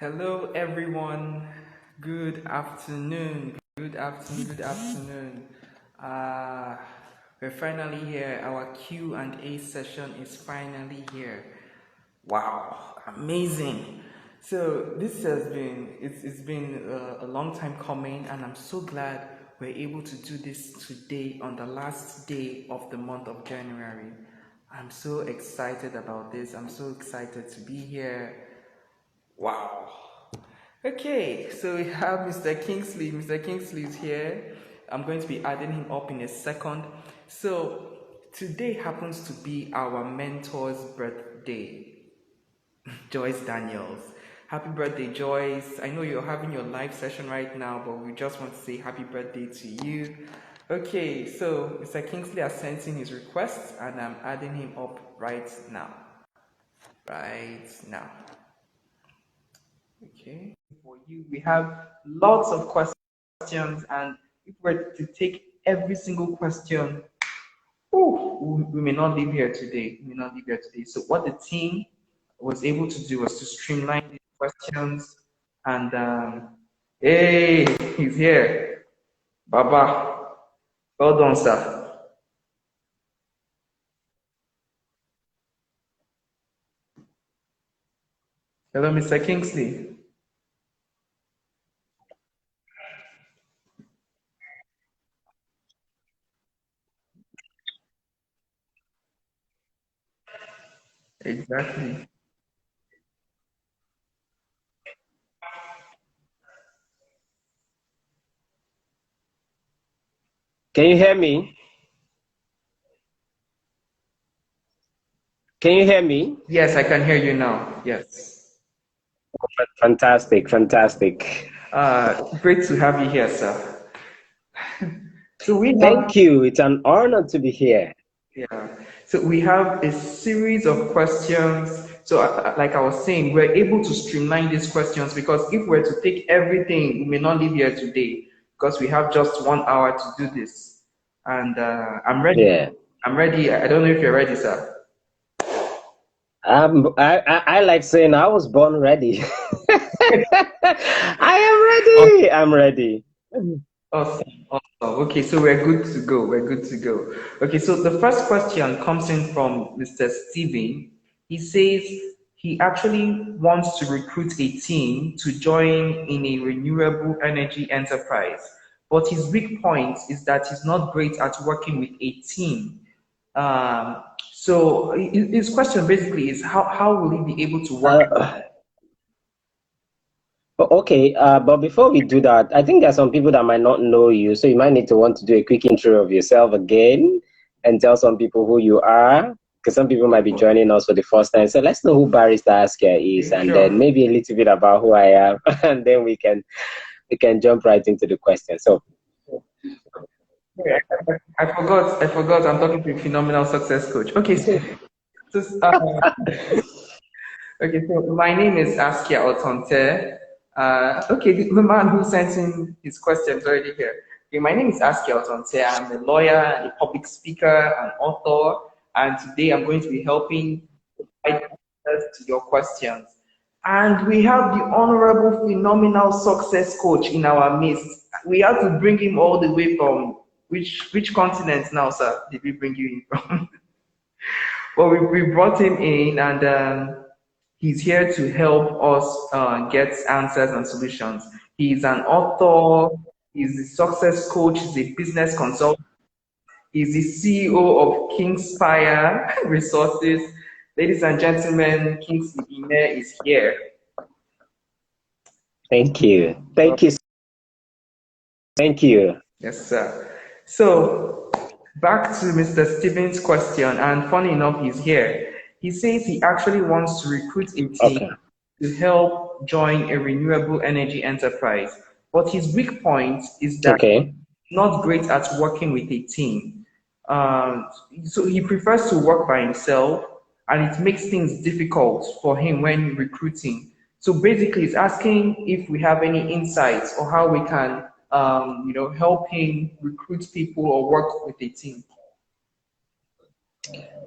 Hello, everyone. Good afternoon. Good afternoon. Good afternoon. Uh, we're finally here. Our Q&A session is finally here. Wow, amazing. So this has been it's been a long time coming, and I'm so glad we're able to do this today on the last day of the month of January. I'm so excited about this. I'm so excited to be here. Wow. Okay, so we have Mr. Kingsley. Mr. Kingsley is here. I'm going to be adding him up in a second. So today happens to be our mentor's birthday, Joyce Daniels. Happy birthday, Joyce. I know you're having your live session right now, but we just want to say happy birthday to you. Okay, so Mr. Kingsley has sent in his request and I'm adding him up right now. Right now. Okay, for you, we have lots of questions, and if we're to take every single question, we may not leave here today. We may not leave here today. So, what the team was able to do was to streamline these questions, and hey, he's here, Baba. Well done, sir. Hello, Mr. Kingsley. Exactly. Can you hear me? Can you hear me? Yes, I can hear you now. Yes. Fantastic, fantastic. Great to have you here, sir. So we have Thank you. It's an honor to be here. Yeah. So we have a series of questions. So, like I was saying, we're able to streamline these questions because if we're to take everything, we may not leave here today because we have just 1 hour to do this. And I'm ready. Yeah. I'm ready. I don't know if you're ready, sir. I like saying I was born ready. I am Awesome. ready. I'm ready. Awesome. Awesome. Okay, so we're good to go. We're good to go. Okay, so the first question comes in from Mr. Steven. He says he actually wants to recruit a team to join in a renewable energy enterprise, but his weak point is that he's not great at working with a team. So his question basically is how will he be able to work? Uh, okay, but before we do that, I think there are some people that might not know you, so you might need to want to do a quick intro of yourself again and tell some people who you are, because some people might be joining us for the first time. So let's know who Barrister Askia is, Okay, and then sure. maybe a little bit about who I am, and then we can jump right into the question. So, Yeah, I forgot. I'm talking to a phenomenal success coach. Okay, so, okay, so my name is Askia Otonte. Okay, the man who sent in his questions already here. Okay, my name is Askia Otonte. I'm a lawyer, a public speaker, an author, and today I'm going to be helping provide answers to your questions. And we have the honorable, phenomenal success coach in our midst. We have to bring him all the way from which continent now, sir? Did we bring you in from? Well, we brought him in, and he's here to help us get answers and solutions. He's an author, he's a success coach, he's a business consultant, he's the CEO of Kingspire Resources. Ladies and gentlemen, Kingsley Ime is here. thank you. Well, Thank you. Thank you. yes, sir. So, back to Mr. Stevens' question, and funny enough, he's here. He says he actually wants to recruit a team Okay. to help join a renewable energy enterprise. But his weak point is that Okay. he's not great at working with a team. So he prefers to work by himself, and it makes things difficult for him when recruiting. So basically, he's asking if we have any insights or how we can, help him recruit people or work with a team.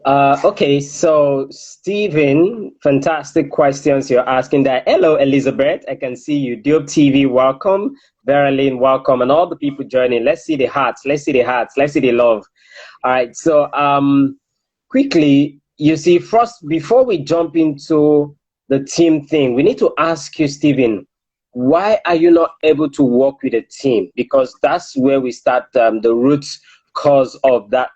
Okay, so Stephen, fantastic questions you're asking there. Hello, Elizabeth. I can see you. Dube TV, welcome. Veralyn, welcome. And all the people joining. Let's see the hearts. Let's see the hearts. Let's see the love. All right. So, quickly, you see, first, before we jump into the team thing, we need to ask you, Stephen, why are you not able to work with a team? Because that's where we start the root cause of that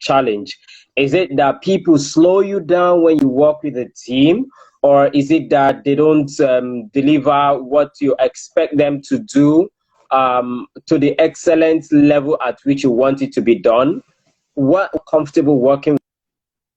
challenge. Is it that people slow you down when you work with a team, or is it that they don't deliver what you expect them to do to the excellent level at which you want it to be done? What comfortable working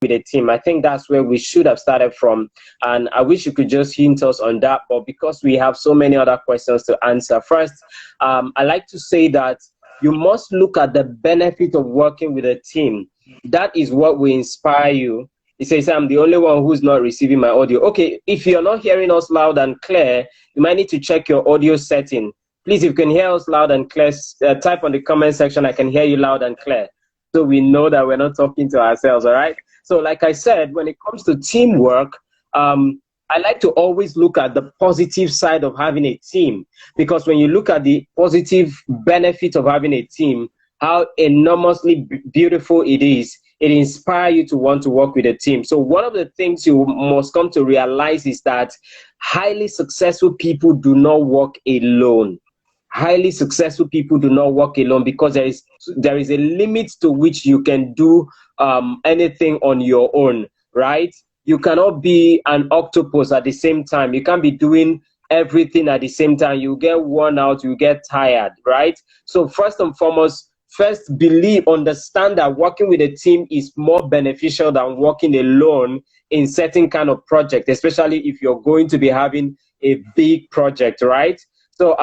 with a team? I think that's where we should have started from. And I wish you could just hint us on that. But because we have so many other questions to answer, first, I like to say that you must look at the benefit of working with a team. That is what will inspire you. He says, I'm the only one who's not receiving my audio. Okay, if you're not hearing us loud and clear, you might need to check your audio setting. Please, if you can hear us loud and clear, type on the comment section, I can hear you loud and clear. So we know that we're not talking to ourselves, all right? So like I said, when it comes to teamwork, I like to always look at the positive side of having a team, because when you look at the positive benefit of having a team, how enormously beautiful it is, it inspires you to want to work with a team. So one of the things you must come to realize is that highly successful people do not work alone. Highly successful people do not work alone, because there is a limit to which you can do anything on your own, right? You cannot be an octopus at the same time. You can't be doing everything at the same time. You get worn out, you get tired, right? So first and foremost, first understand that working with a team is more beneficial than working alone in certain kind of project, especially if you're going to be having a big project, right? So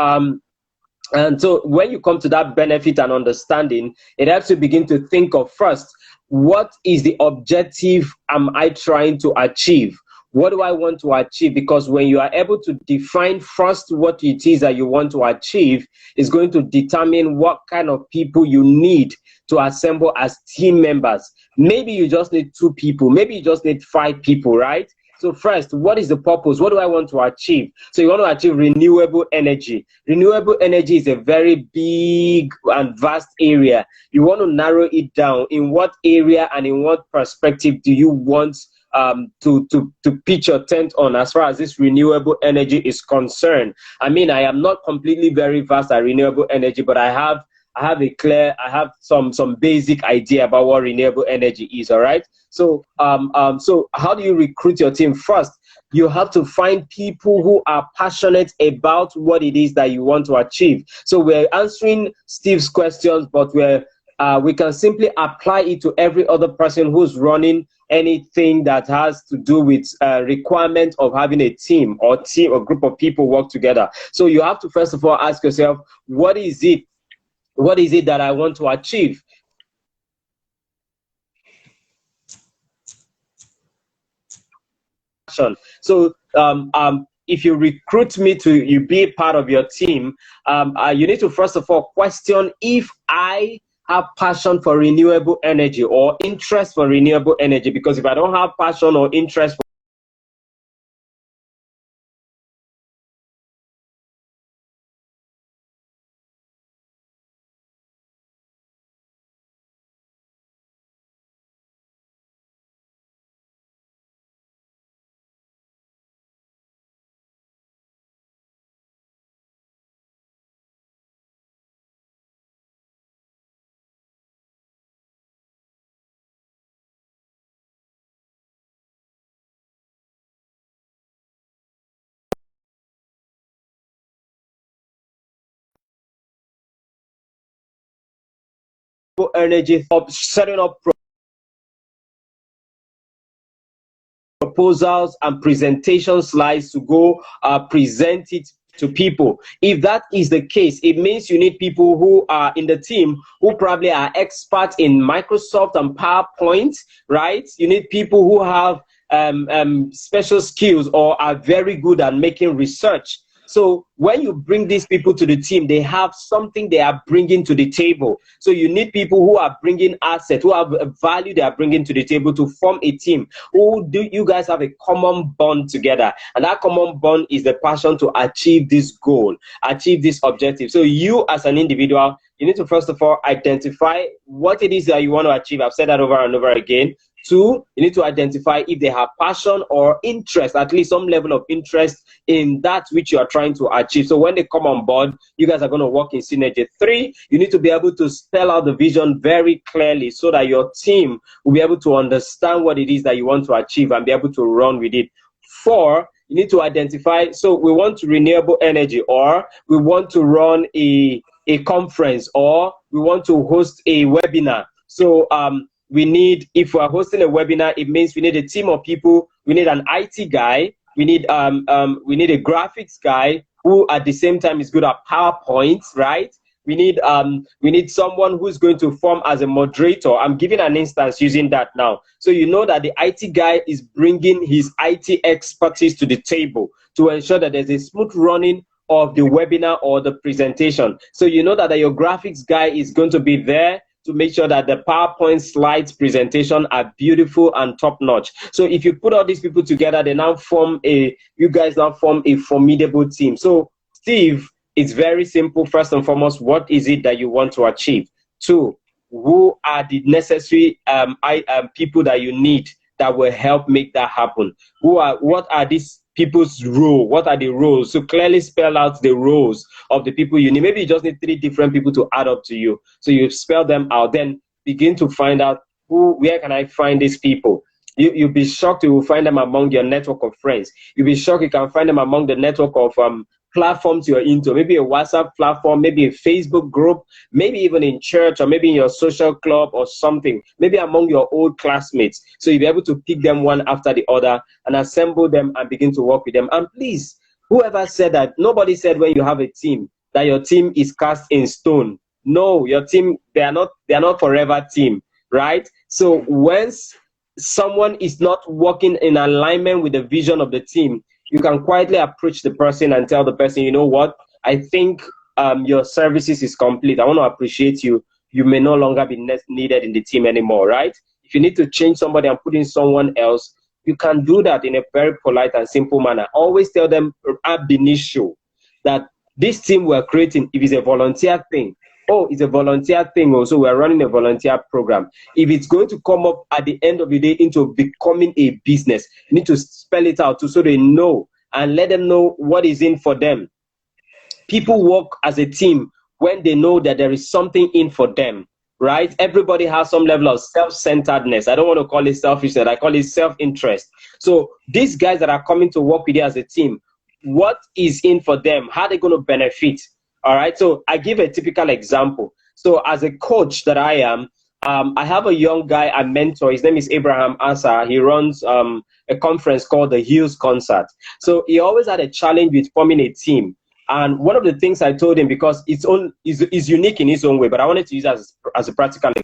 and so when you come to that benefit and understanding, it helps you begin to think of first, what is the objective am I trying to achieve? What do I want to achieve? Because when you are able to define first what it is that you want to achieve, is going to determine what kind of people you need to assemble as team members. Maybe you just need 2 people, maybe you just need 5 people, right? So first, what is the purpose? What do I want to achieve? So you want to achieve renewable energy. Renewable energy is a very big and vast area. You want to narrow it down. In what area and in what perspective do you want to pitch your tent on as far as this renewable energy is concerned? I mean, I am not completely very vast at renewable energy, but I have some basic idea about what renewable energy is. All right. So so how do you recruit your team? First, you have to find people who are passionate about what it is that you want to achieve. So we're answering Steve's questions, but we can simply apply it to every other person who's running anything that has to do with requirement of having a team or group of people work together. So you have to first of all ask yourself, what is it that I want to achieve? So if you recruit me to be a part of your team, you need to first of all question if I have passion for renewable energy or interest for renewable energy. Because if I don't have passion or interest for energy, of setting up proposals and presentation slides to go present it to people. If that is the case, it means you need people who are in the team who probably are experts in Microsoft and PowerPoint, right? You need people who have special skills or are very good at making research. So when you bring these people to the team, they have something they are bringing to the table. So you need people who are bringing assets, who have a value they are bringing to the table to form a team. Who do you guys have a common bond together? And that common bond is the passion to achieve this goal, achieve this objective. So you as an individual, you need to first of all identify what it is that you want to achieve. I've said that over and over again. Two, you need to identify if they have passion or interest, at least some level of interest in that which you are trying to achieve. So when they come on board, you guys are going to work in synergy. Three, you need to be able to spell out the vision very clearly so that your team will be able to understand what it is that you want to achieve and be able to run with it. Four, you need to identify, so we want renewable energy, or we want to run a conference, or we want to host a webinar. So we need, if we're hosting a webinar, it means we need a team of people. We need an IT guy. We need a graphics guy who at the same time is good at PowerPoint, right? We need someone who's going to form as a moderator. I'm giving an instance using that now. So you know that the IT guy is bringing his IT expertise to the table to ensure that there's a smooth running of the webinar or the presentation. So you know that your graphics guy is going to be there to make sure that the PowerPoint slides presentation are beautiful and top notch. So if you put all these people together, they now form you guys now form a formidable team. So Steve, it's very simple. First and foremost, what is it that you want to achieve? Two, who are the necessary people that you need that will help make that happen? What are these people's role? What are the roles? So clearly spell out the roles of the people you need. Maybe you just need 3 different people to add up to you. So you spell them out, then begin to find out where can I find these people? You'll be shocked you will find them among your network of friends. You'll be shocked you can find them among the network of platforms you're into, maybe a WhatsApp platform, maybe a Facebook group, maybe even in church, or maybe in your social club or something, maybe among your old classmates. So you'll be able to pick them one after the other and assemble them and begin to work with them. And please, whoever said that, nobody said when you have a team that your team is cast in stone. No, your team, they are not forever team, right? So once someone is not working in alignment with the vision of the team, you can quietly approach the person and tell the person, you know what, I think your services is complete. I want to appreciate you. You may no longer be needed in the team anymore, right? If you need to change somebody and put in someone else, you can do that in a very polite and simple manner. Always tell them ab initio that this team we're creating, if it's a volunteer thing, it's a volunteer thing also, we're running a volunteer program. If it's going to come up at the end of the day into becoming a business, you need to spell it out so they know and let them know what is in for them. People work as a team when they know that there is something in for them, right? Everybody has some level of self-centeredness. I don't want to call it selfishness, I call it self-interest. So these guys that are coming to work with you as a team, what is in for them? How are they going to benefit? All right, so I give a typical example. So as a coach that I am, I have a young guy I mentor. His name is Abraham Asa. He runs a conference called the Hills Concert. So he always had a challenge with forming a team. And one of the things I told him, because it's unique in its own way, but I wanted to use it as a practical example.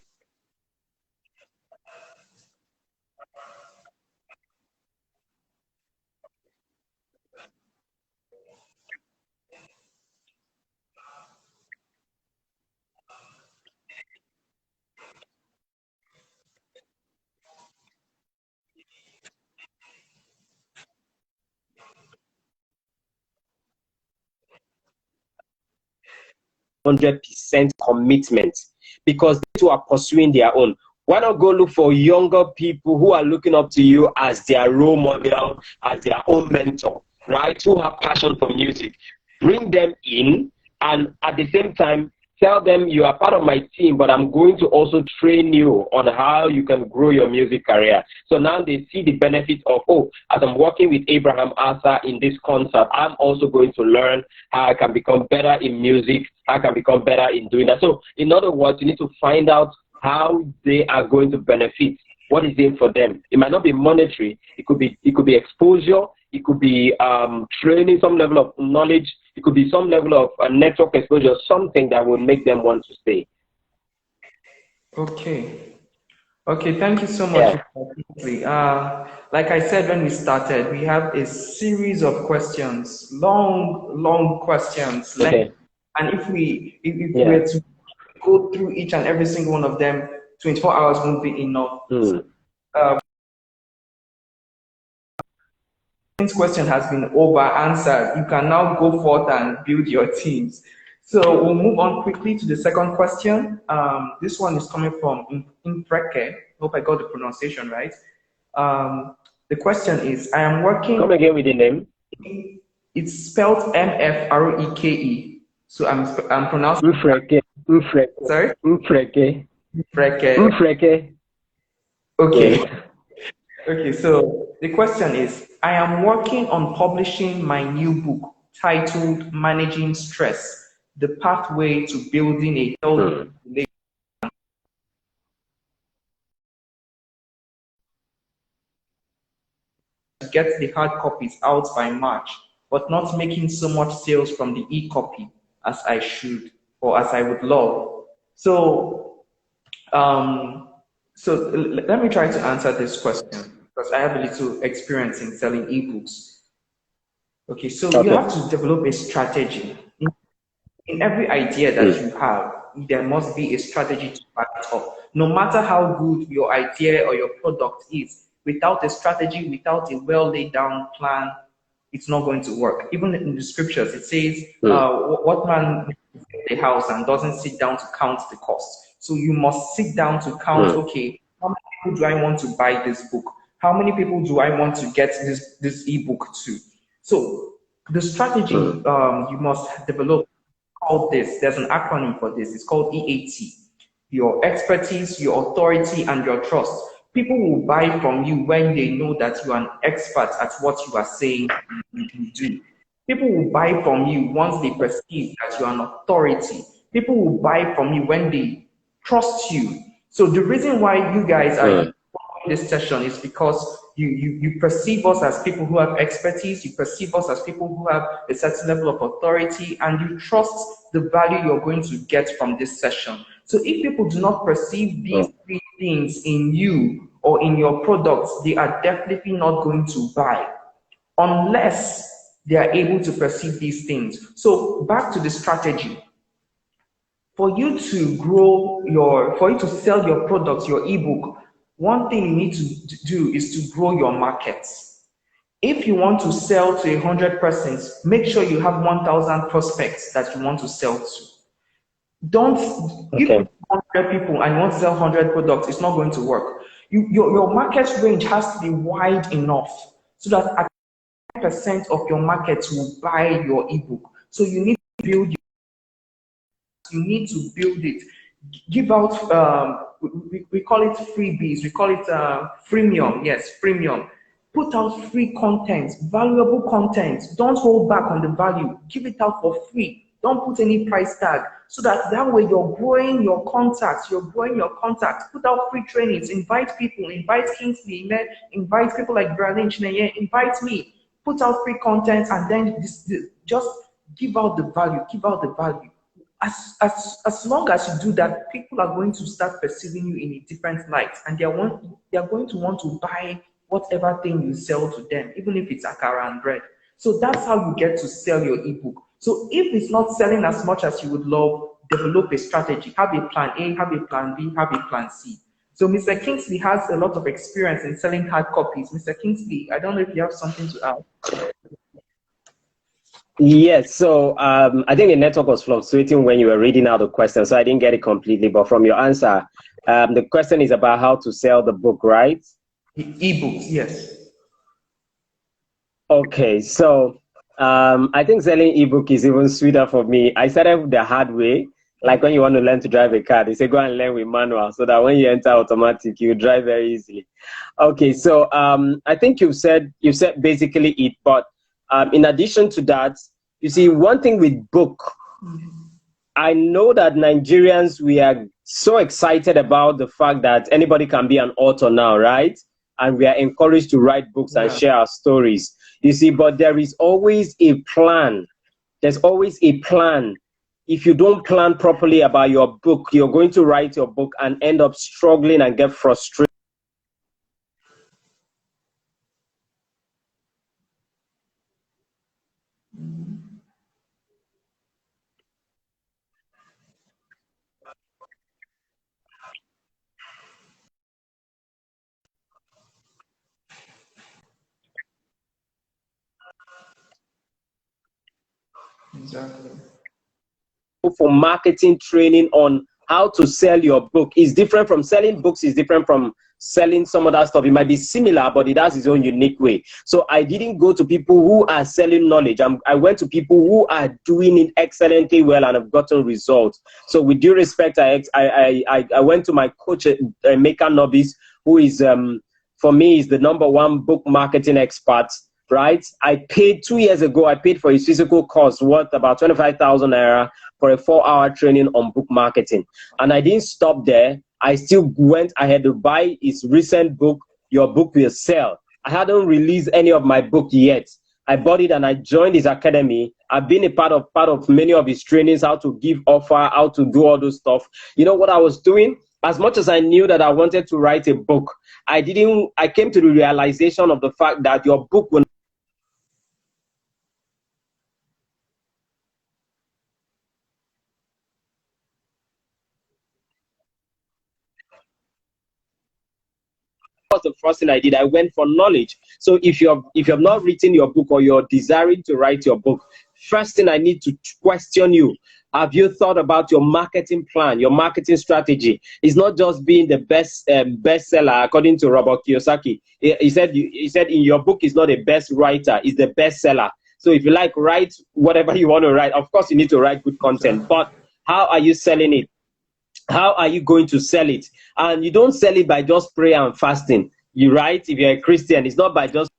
%100% commitment, because they too are pursuing their own. Why not go look for younger people who are looking up to you as their role model, as their own mentor, right? Who have passion for music. Bring them in, and at the same time, tell them you are part of my team, but I'm going to also train you on how you can grow your music career. So now they see the benefit of, as I'm working with Abraham Asa in this concert, I'm also going to learn how I can become better in music, how I can become better in doing that. So in other words, you need to find out how they are going to benefit. What is in for them? It might not be monetary. It could be exposure. It could be training, some level of knowledge. It could be some level of network exposure, something that will make them want to stay. Okay. Okay, thank you so much, Yeah. Mr. Kingsley. Like I said when we started, we have a series of questions, long questions, lengthy. Okay. And if we Yeah. were to go through each and every single one of them, 24 hours won't be enough. Hmm. This question has been over answered. You can now go forth and build your teams. So we'll move on quickly to the second question. This one is coming from Impreke. Hope I got the pronunciation right. The question is, I am Come working. again with the name. It's spelled Mfreke. So I'm pronouncing. Mfreke. Mfreke. Sorry, Mfreke. Impreke. Mfreke. Yes. Okay. Okay, so the question is, I am working on publishing my new book titled Managing Stress, The Pathway to Building a Healthy Hmm. Relationship. To get the hard copies out by March, but not making so much sales from the e-copy as I should or as I would love. So, um, let me try to answer this question because I have a little experience in selling ebooks. Okay, so you Okay. have to develop a strategy. In every idea that Hmm. you have, there must be a strategy to back it up. No matter how good your idea or your product is, without a strategy, without a well laid down plan, it's not going to work. Even in the scriptures, it says, Hmm. what man builds a house and doesn't sit down to count the cost? So you must sit down to count, Hmm. okay, how many people do I want to buy this book? How many people do I want to get this ebook to? So the Hmm. strategy you must develop called this. There's an acronym for this. It's called EAT. Your expertise, your authority, and your trust. People will buy from you when they know that you are an expert at what you are saying you do. People will buy from you once they perceive that you are an authority. People will buy from you when they trust you. So the reason why you guys are Hmm. here this session is because you perceive us as people who have expertise, you perceive us as people who have a certain level of authority, and you trust the value you're going to get from this session. So if people do not perceive Hmm. these three things in you or in your products, they are definitely not going to buy unless they are able to perceive these things. So back to the strategy. For you to for you to sell your products, your ebook, one thing you need to do is to grow your market. If you want to sell to 100 persons, make sure you have 1,000 prospects that you want to sell to. Don't, if you Okay. have 100 people and you want to sell 100 products, it's not going to work. Your market range has to be wide enough so that at 10% of your market will buy your ebook. So you need to build it. Give out, we call it freebies, we call it freemium. Yes, freemium. Put out free content, valuable content. Don't hold back on the value. Give it out for free. Don't put any price tag so that way you're growing your contacts. You're growing your contacts. Put out free trainings. Invite people. Invite Kingsley Ime. Invite people like Berlin Chineye. Invite me. Put out free content and then just give out the value. Give out the value. As long as you do that, people are going to start perceiving you in a different light, and they are going to want to buy whatever thing you sell to them, even if it's akara and bread. So that's how you get to sell your ebook. So if it's not selling as much as you would love, develop a strategy. Have a plan A, have a plan B, have a plan C. So Mr. Kingsley has a lot of experience in selling hard copies. Mr. Kingsley, I don't know if you have something to add. Yes, so I think the network was fluctuating when you were reading out the question, so I didn't get it completely. But from your answer, the question is about how to sell the book, right? Ebooks, yes. Okay, so I think selling ebook is even sweeter for me. I started the hard way, like when you want to learn to drive a car, they say go and learn with manual, so that when you enter automatic, you drive very easily. Okay, so I think you said basically it, but in addition to that, you see, one thing with book, I know that Nigerians, we are so excited about the fact that anybody can be an author now, right? And we are encouraged to write books and Yeah. share our stories. You see, but there is always a plan. There's always a plan if you don't plan properly about your book, you're going to write your book and end up struggling and get frustrated. Exactly. For marketing training on how to sell your book. Is different from selling books, is different from selling some other stuff. It might be similar, but it has its own unique way. So I didn't go to people who are selling knowledge. I went to people who are doing it excellently well and have gotten results. So with due respect, I went to my coach, Maker Nobis, who is for me is the #1 book marketing expert. Right? I paid 2 years ago, I paid for his physical course worth about 25,000 naira for a 4-hour training on book marketing. And I didn't stop there. I still went ahead to buy his recent book, Your Book Will Sell. I hadn't released any of my book yet. I bought it and I joined his academy. I've been a part of many of his trainings, how to give offer, how to do all those stuff. You know what I was doing? As much as I knew that I wanted to write a book, I came to the realization of the fact that your book will was the first thing I did. I went for knowledge. So if you've not written your book or you're desiring to write your book, first thing I need to question you. Have you thought about your marketing plan, your marketing strategy? It's not just being the best bestseller, according to Robert Kiyosaki. He said in your book is not a best writer, it's the bestseller. So if you like, write whatever you want to write. Of course, you need to write good content, but how are you selling it? How are you going to sell it? And you don't sell it by just prayer and fasting. You write, if you're a Christian, it's not by just.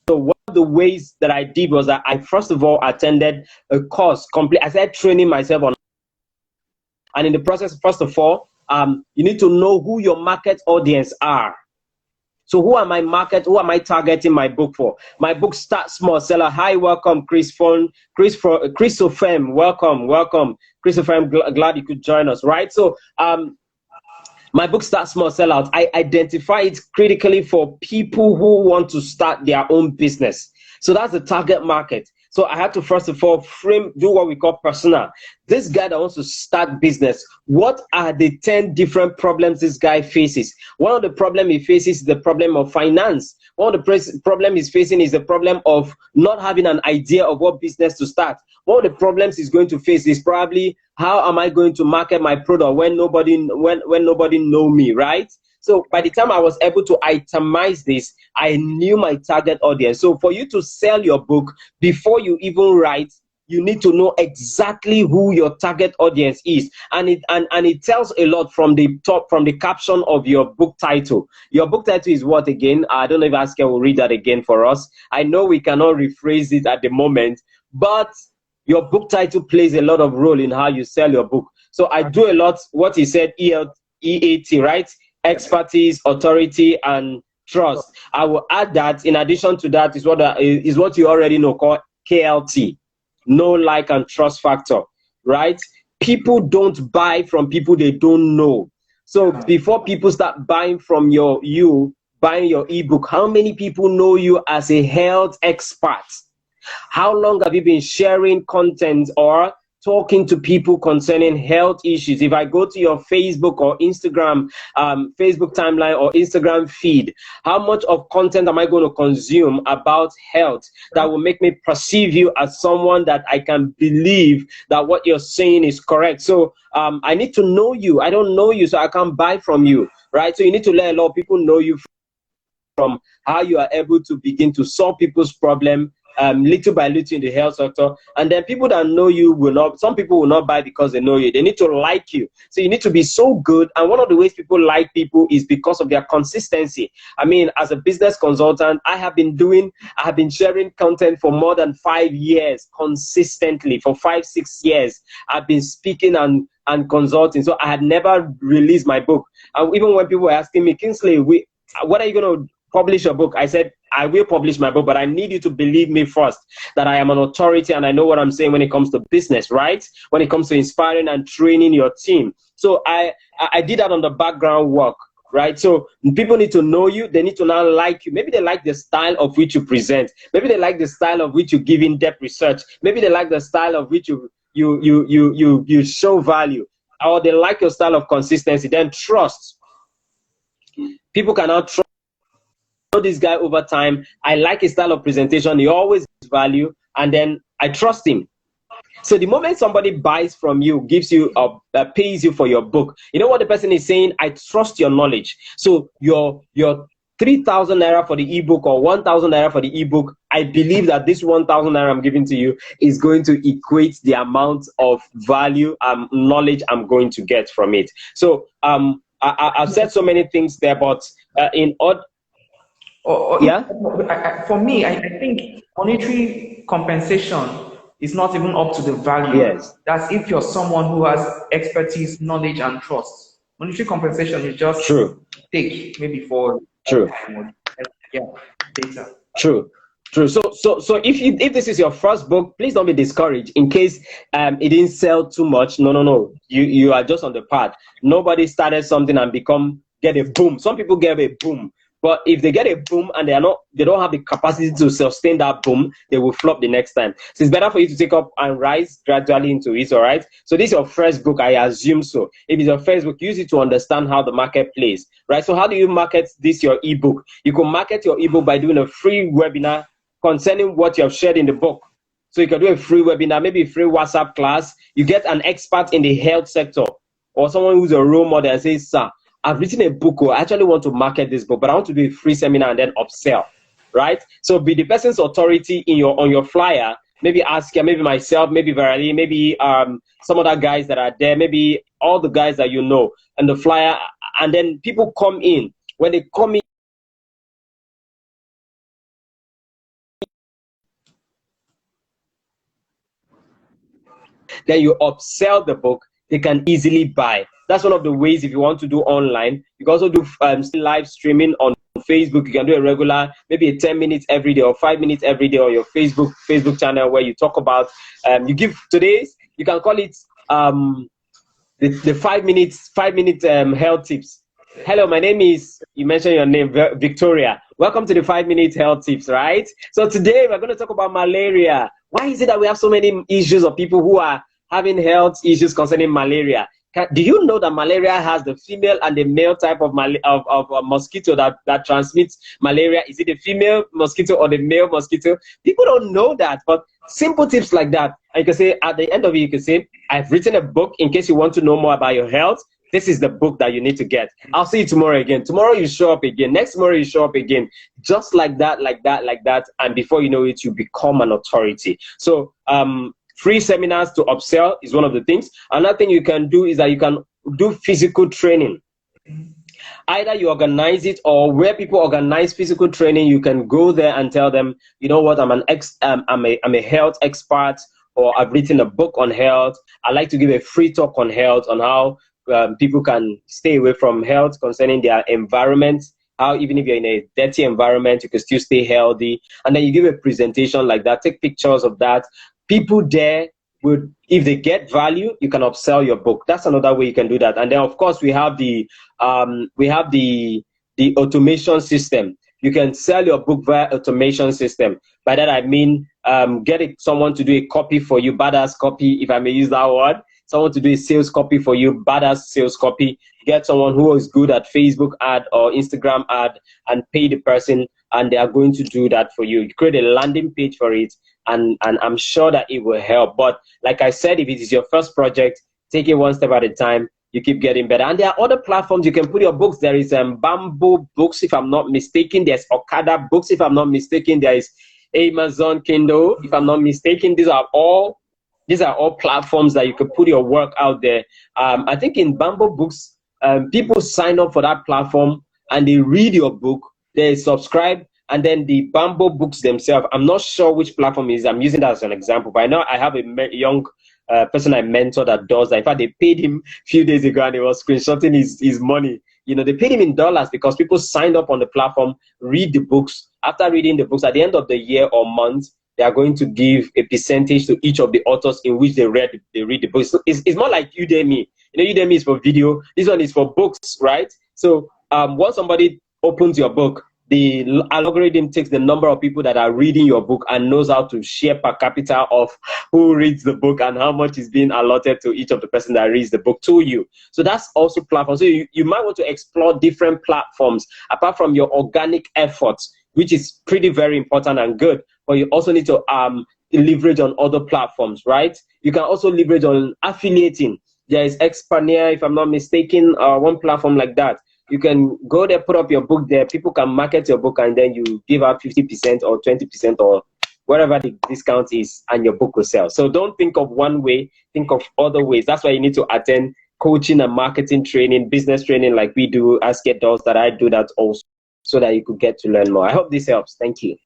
So one of the ways that I did was that I first of all attended a course complete. I started training myself on, and in the process, first of all, you need to know who your market audience are. So who am I targeting my book for? My book, Start Small Seller. Hi, welcome, Christopher, welcome. Christopher, glad you could join us, right? So my book, Start Small Sell Out. I identify it critically for people who want to start their own business. So that's the target market. So I had to first of all do what we call persona. This guy that wants to start business, what are the 10 different problems this guy faces? One of the problems he faces is the problem of finance. One of the problem he's facing is the problem of not having an idea of what business to start. One of the problems he's going to face is probably, how am I going to market my product when nobody know me, right? So by the time I was able to itemize this, I knew my target audience. So for you to sell your book, before you even write, you need to know exactly who your target audience is. And it tells a lot from the top, from the caption of your book title. Your book title is what again? I don't know if Asker will read that again for us. I know we cannot rephrase it at the moment, but your book title plays a lot of role in how you sell your book. So I do a lot, what he said, EAT, right? Expertise, authority, and trust. I will add that in addition to that is what you already know, called KLT, know, like, and trust factor, right? People don't buy from people they don't know. So before people start buying from buying your ebook, how many people know you as a health expert? How long have you been sharing content or talking to people concerning health issues? If I go to your Facebook or Instagram, Facebook timeline or Instagram feed, how much of content am I going to consume about health that will make me perceive you as someone that I can believe that what you're saying is correct? So I need to know you. I don't know you, so I can't buy from you, right? So you need to let a lot of people know you from how you are able to begin to solve people's problem little by little in the health sector. And then people that know you some people will not buy because they know you. They need to like you. So you need to be so good. And one of the ways people like people is because of their consistency. I mean, as a business consultant, I have been sharing content for more than 5 years consistently. For 5-6 years, I've been speaking and consulting. So I had never released my book. And even when people were asking me, Kingsley, what are you going to publish a book? I said, I will publish my book, but I need you to believe me first, that I am an authority and I know what I'm saying when it comes to business, right? When it comes to inspiring and training your team. So I did that on the background work, right? So people need to know you. They need to now like you. Maybe they like the style of which you present. Maybe they like the style of which you give in-depth research. Maybe they like the style of which you show value, or they like your style of consistency. Then trust. People cannot trust this guy over time. I like his style of presentation. He always gives value, and then I trust him. So the moment somebody buys from you, gives you pays you for your book, you know what the person is saying? I trust your knowledge. So your 3,000 naira for the ebook or 1,000 naira for the ebook, I believe that this 1,000 naira I'm giving to you is going to equate the amount of value and knowledge I'm going to get from it. So I've said so many things there, but yeah. For me, I think monetary compensation is not even up to the value. Yes. That's if you're someone who has expertise, knowledge, and trust. Monetary compensation is just true. Take maybe for true. Data. True. So if this is your first book, please don't be discouraged in case it didn't sell too much. No. You are just on the path. Nobody started something and get a boom. Some people get a boom. But if they get a boom and they don't have the capacity to sustain that boom, they will flop the next time. So it's better for you to take up and rise gradually into it, all right? So this is your first book, I assume so. If it's your first book, use it to understand how the market plays, right? So how do you market this, your ebook? You can market your ebook by doing a free webinar concerning what you have shared in the book. So you can do a free webinar, maybe a free WhatsApp class. You get an expert in the health sector or someone who's a role model and says, sir, I've written a book, I actually want to market this book, but I want to do a free seminar and then upsell, right? So be the person's authority on your flyer. Maybe ask maybe myself, maybe Verali, maybe some other guys that are there, maybe all the guys that you know, and the flyer, and then people come in. When they come in, then you upsell the book, they can easily buy. That's one of the ways if you want to do online. You can also do live streaming on Facebook. You can do a regular, maybe a 10 minutes every day or 5 minutes every day on your Facebook channel where you talk about, you give today's, you can call it the 5 minute health tips. Hello, my name is, you mentioned your name, Victoria. Welcome to the 5 minute health tips, right? So today we're going to talk about malaria. Why is it that we have so many issues of people who are having health issues concerning malaria? Do you know that malaria has the female and the male type of mosquito that transmits malaria? Is it the female mosquito or the male mosquito? People don't know that, but simple tips like that. And you can say, at the end of it, you can say, I've written a book in case you want to know more about your health. This is the book that you need to get. I'll see you tomorrow again. Tomorrow you show up again. Next tomorrow you show up again. Just like that, like that, like that. And before you know it, you become an authority. So, free seminars to upsell is one of the things. Another thing you can do is that you can do physical training. Either you organize it or where people organize physical training, you can go there and tell them, you know what, I'm a health expert, or I've written a book on health. I like to give a free talk on health, on how people can stay away from health concerning their environment. How even if you're in a dirty environment, you can still stay healthy. And then you give a presentation like that, take pictures of that. People there would, if they get value, you can upsell your book. That's another way you can do that. And then of course we have the automation system. You can sell your book via automation system. By that I mean someone to do a copy for you, badass copy, if I may use that word. Someone to do a sales copy for you, badass sales copy. Get someone who is good at Facebook ad or Instagram ad and pay the person, and they are going to do that for you. You create a landing page for it, and I'm sure that it will help. But like I said, if it is your first project, take it one step at a time. You keep getting better. And there are other platforms you can put your books. There is Bamboo Books, if I'm not mistaken. There's Okada Books, if I'm not mistaken. There is Amazon Kindle, if I'm not mistaken. These are all platforms that you can put your work out there. I think in Bamboo Books, people sign up for that platform and they read your book, they subscribe, and then the Bamboo Books themselves, I'm not sure which platform it is. I'm using that as an example, but I know I have a young person I mentor that does that. In fact, they paid him a few days ago and he was screenshotting his money. they paid him in dollars because people signed up on the platform, read the books. After reading the books, at the end of the year or month, they are going to give a percentage to each of the authors in which they read the books. So it's more like Udemy. Udemy is for video. This one is for books, right? So once somebody opens your book, the algorithm takes the number of people that are reading your book and knows how to share per capita of who reads the book and how much is being allotted to each of the person that reads the book to you. So that's also platform. So you might want to explore different platforms apart from your organic efforts, which is pretty very important and good. But you also need to leverage on other platforms, right? You can also leverage on affiliating. There is Expania, if I'm not mistaken, one platform like that. You can go there, put up your book there. People can market your book, and then you give out 50% or 20% or whatever the discount is, and your book will sell. So don't think of one way, think of other ways. That's why you need to attend coaching and marketing training, business training like we do, Ask It Does, that I do that also, so that you could get to learn more. I hope this helps. Thank you.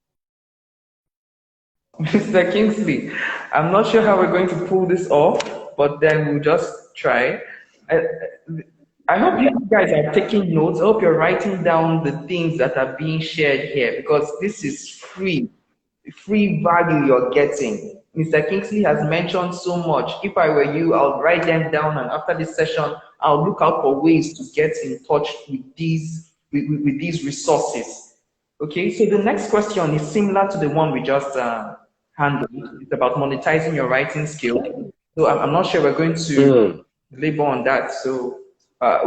Mr. Kingsley, I'm not sure how we're going to pull this off, but then we'll just try. I, I hope you guys are taking notes. I hope you're writing down the things that are being shared here because this is free value you're getting. Mr. Kingsley has mentioned so much. If I were you, I'll write them down, and after this session, I'll look out for ways to get in touch with with these resources. Okay, so the next question is similar to the one we just handled. It's about monetizing your writing skill. So I'm not sure we're going to labor on that. So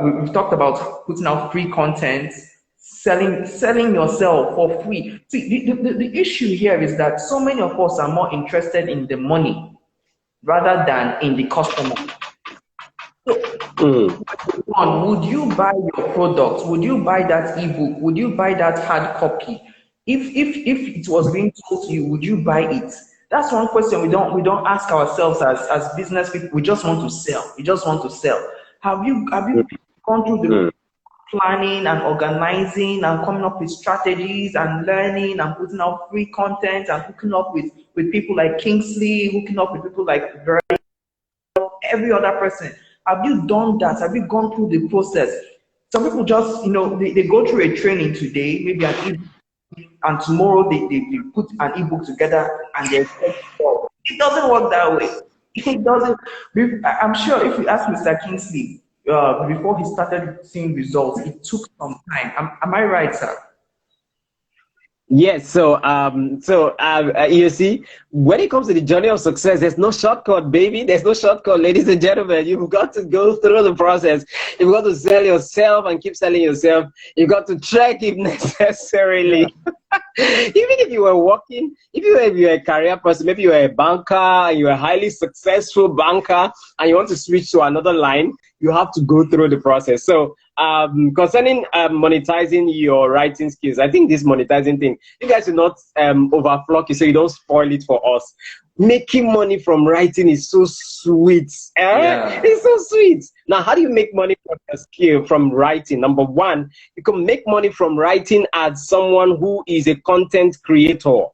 we've talked about putting out free content, selling yourself for free. See, the issue here is that so many of us are more interested in the money rather than in the customer. One, would you buy your product? Would you buy that ebook? Would you buy that hard copy? If it was being told to you, would you buy it? That's one question we don't ask ourselves as business people. We just want to sell. We just want to sell. Have you gone through the planning and organizing and coming up with strategies and learning and putting out free content and hooking up with people like Kingsley, hooking up with people like Ver, every other person? Have you done that? Have you gone through the process? Some people just, they go through a training today, maybe an ebook, and tomorrow they put an ebook together and they expect to sell. It doesn't work that way. It doesn't. I'm sure if you ask Mr. Kingsley before he started seeing results, it took some time. Am I right, sir? Yes, you see, when it comes to the journey of success, there's no shortcut, baby. There's no shortcut, ladies and gentlemen. You've got to go through the process. You've got to sell yourself and keep selling yourself. You've got to trek if necessarily. Even if you were working, if you were a career person, maybe you were a banker and you're a highly successful banker and you want to switch to another line, you have to go through the process. So concerning monetizing your writing skills, I think this monetizing thing, you guys should not overflock it so you don't spoil it for us. Making money from writing is so sweet. Yeah. It's so sweet. Now, how do you make money from your skill from writing? Number one, you can make money from writing as someone who is a content creator.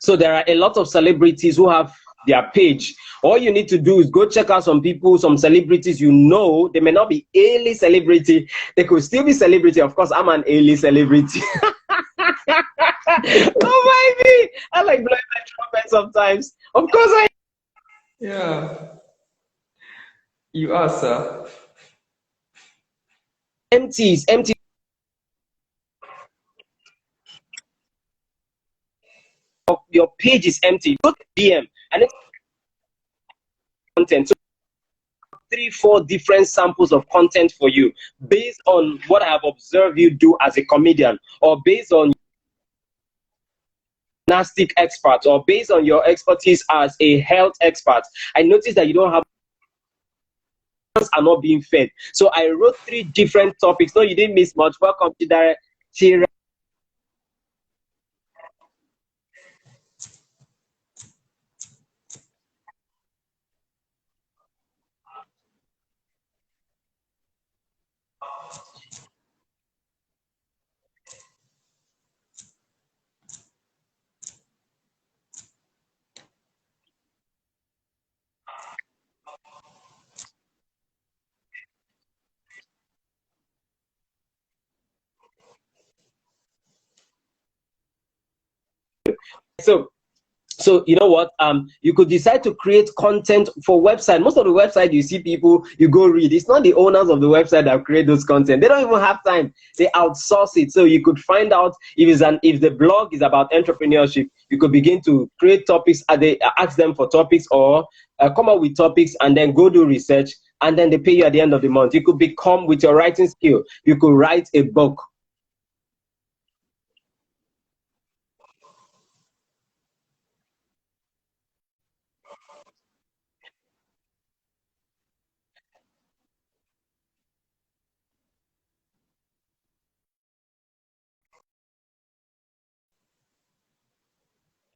So there are a lot of celebrities who have their page. All you need to do is go check out some people, some celebrities they may not be A-list celebrity. They could still be celebrity. Of course, I'm an A-list celebrity. Oh, baby! I like blowing my trumpet sometimes. Of course I... Yeah. You are, sir. Empty. Your page is empty. Go to DM and it's content. So 3-4 different samples of content for you based on what I have observed you do as a comedian, or based on gymnastic expert, or based on your expertise as a health expert. I noticed that you don't have are not being fed. So I wrote 3 different topics. No, you didn't miss much. Welcome to that. So you know what? You could decide to create content for website. Most of the website you see people, you go read. It's not the owners of the website that create those content. They don't even have time. They outsource it. So you could find out if the blog is about entrepreneurship, you could begin to create topics. They ask them for topics or come up with topics and then go do research and then they pay you at the end of the month. You could become with your writing skill. You could write a book.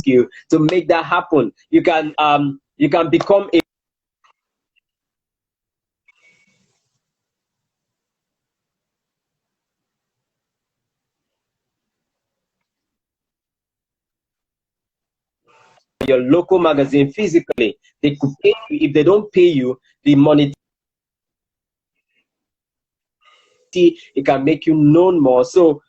You to make that happen. You can become your local magazine physically. They could pay you. If they don't pay you, the money it can make you known more. So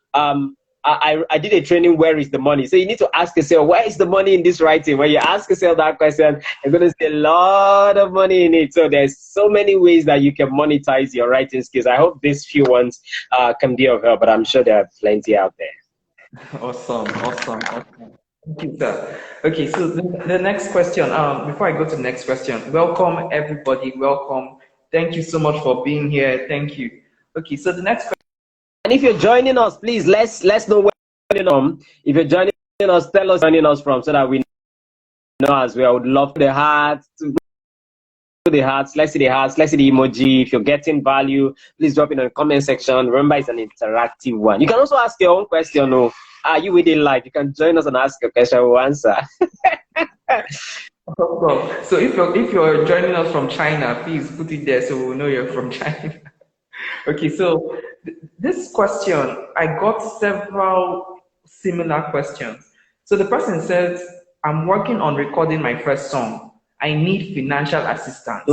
I did a training, where is the money? So you need to ask yourself, where is the money in this writing? When you ask yourself that question, you're going to see a lot of money in it. So there's so many ways that you can monetize your writing skills. I hope these few ones can be of help, but I'm sure there are plenty out there. Awesome. Thank you, sir. Okay, so the next question, before I go to the next question, welcome everybody, welcome. Thank you so much for being here. Thank you. Okay, so the next question. And if you're joining us, please let's know where you're joining from. If you're joining us, tell us joining us from so that we know as well. I would love the hearts, let's see the hearts, let's see the emoji. If you're getting value, please drop it in the comment section. Remember, it's an interactive one. You can also ask your own question. Oh, are you within live? You can join us and ask a question, we'll answer. So if you're joining us from China, please put it there so we'll know you're from China. Okay, so this question, I got several similar questions. So the person says, I'm working on recording my first song. I need financial assistance.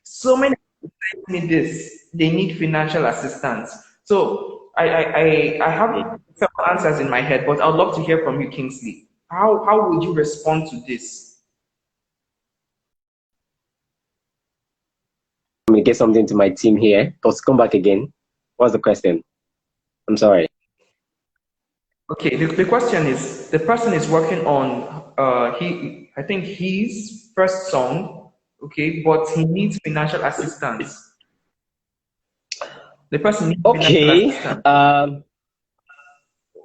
So many people say me this, they need financial assistance. So I have several answers in my head, but I'd love to hear from you, Kingsley. How would you respond to this? Let me get something to my team here. Let's come back again. What's the question? I'm sorry. Okay, the question is, the person is working on I think his first song, okay, but he needs financial assistance. The person needs financial Okay. assistance.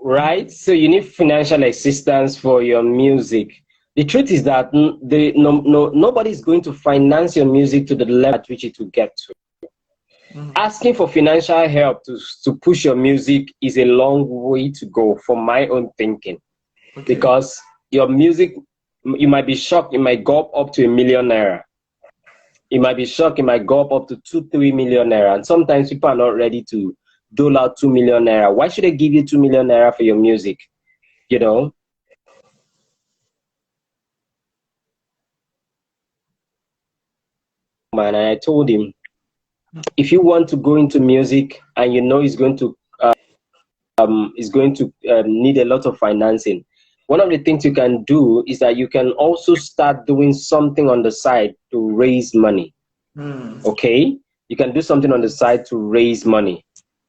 Right. So you need financial assistance for your music. The truth is that nobody's going to finance your music to the level at which it will get to. Asking for financial help to push your music is a long way to go, from my own thinking. Okay. Because your music, you might be shocked, it might go up to ₦1 million. You might be shocked, it might go up to 2-3 million naira. And sometimes people are not ready to dole out 2 million naira. Why should they give you 2 million naira for your music? You know? Man, and I told him, if you want to go into music and you know it's going to need a lot of financing, one of the things you can do is that you can also start doing something on the side to raise money. Okay, you can do something on the side to raise money,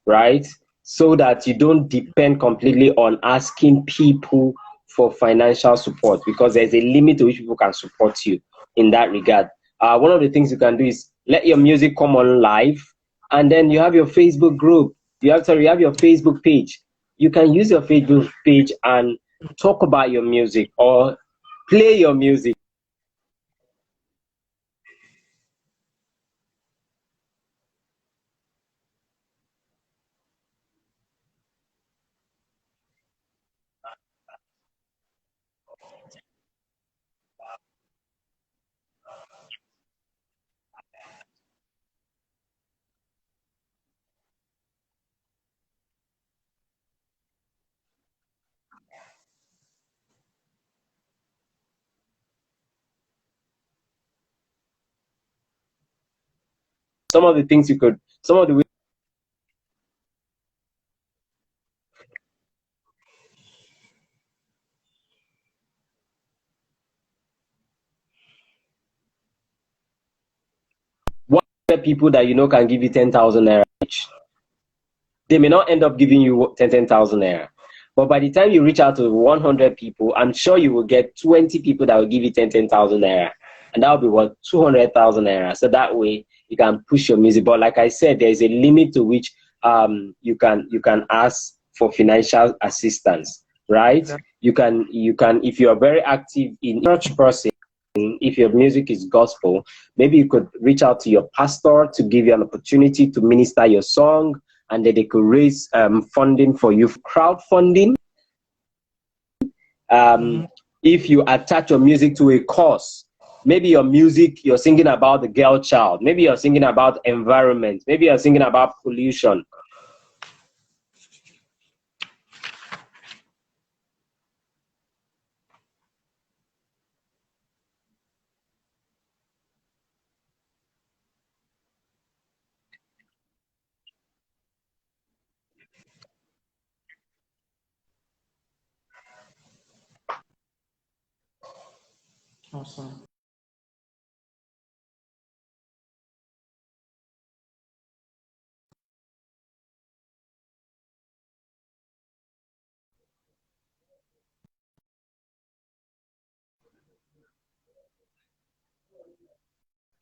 right? So that you don't depend completely on asking people for financial support, because there's a limit to which people can support you in that regard. One of the things you can do is let your music come on live, and then you have your Facebook group. You have your Facebook page. You can use your Facebook page and talk about your music or play your music. Some of the things you could, some of the 100 people that you know can give you 10,000 naira each. They may not end up giving you 10,000 naira. But by the time you reach out to 100 people, I'm sure you will get 20 people that will give you 10,000 naira. And that will be what, 200,000 naira. So that way you can push your music. But like I said, there is a limit to which you can ask for financial assistance, right? Yeah. You can, if you are very active in church person, if your music is gospel, maybe you could reach out to your pastor to give you an opportunity to minister your song, and then they could raise funding for you, crowdfunding. If you attach your music to a cause, maybe your music, you're singing about the girl child, maybe you're singing about environment, maybe you're singing about pollution. Awesome.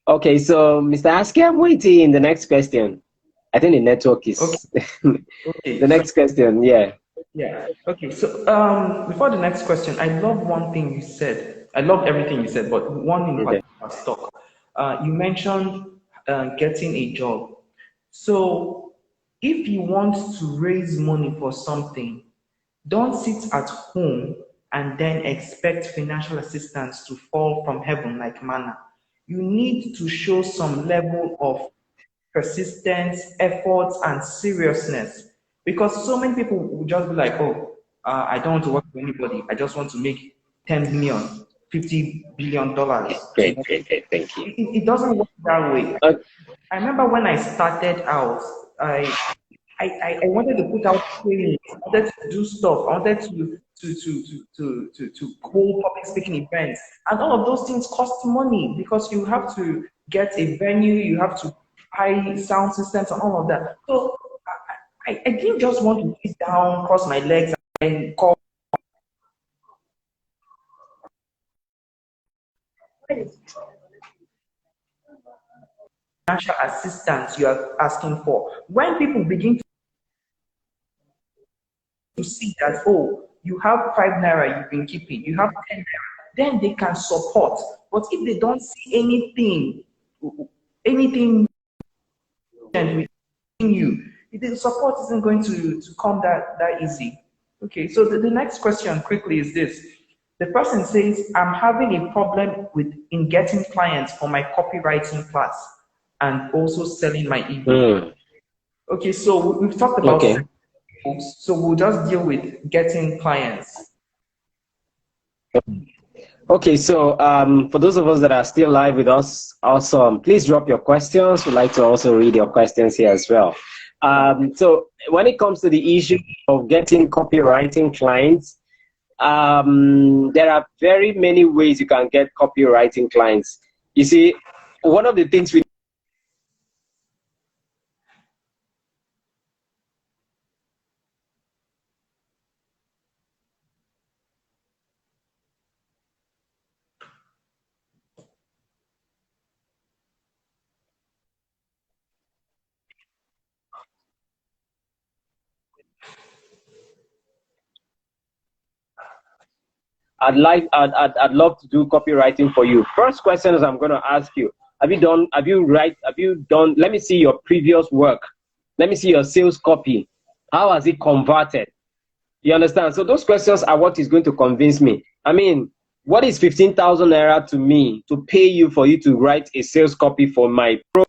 Okay, so Mr. Aski, I'm waiting. The next question. I think the network Okay. is Okay. the So next question. Yeah. yeah. Okay. So before the next question, I love one thing you said. I love everything you said, but one in Okay. particular stuck. You mentioned getting a job. So if you want to raise money for something, don't sit at home and then expect financial assistance to fall from heaven like manna. You need to show some level of persistence, effort, and seriousness. Because so many people will just be like, oh, I don't want to work for anybody. I just want to make 10 billion, $50 billion. Great, great, great. Thank you. It doesn't work that way. Uh, I remember when I started out, I wanted to put out trainings, I wanted to do stuff, I wanted to hold public speaking events. And all of those things cost money because you have to get a venue, you have to buy sound systems and all of that. So I didn't just want to sit down, cross my legs, and call financial assistance you are asking for. When people begin to see that, oh, you have 5 naira you've been keeping, you have 10 naira, then they can support. But if they don't see anything within you, the support isn't going to come that easy. Okay, so the next question quickly is this. The person says, I'm having a problem in getting clients for my copywriting class and also selling my ebook. Okay, so we've talked about okay. books, so we'll just deal with getting clients. Okay, so for those of us that are still live with us, awesome. Please drop your questions. We'd like to also read your questions here as well. So when it comes to the issue of getting copywriting clients, there are very many ways you can get copywriting clients. You see, one of the things we I'd love to do copywriting for you. First question is I'm going to ask you, have you done, let me see your previous work. Let me see your sales copy. How has it converted? You understand? So those questions are what is going to convince me. I mean, what is 15,000 naira to me to pay you for you to write a sales copy for my pro?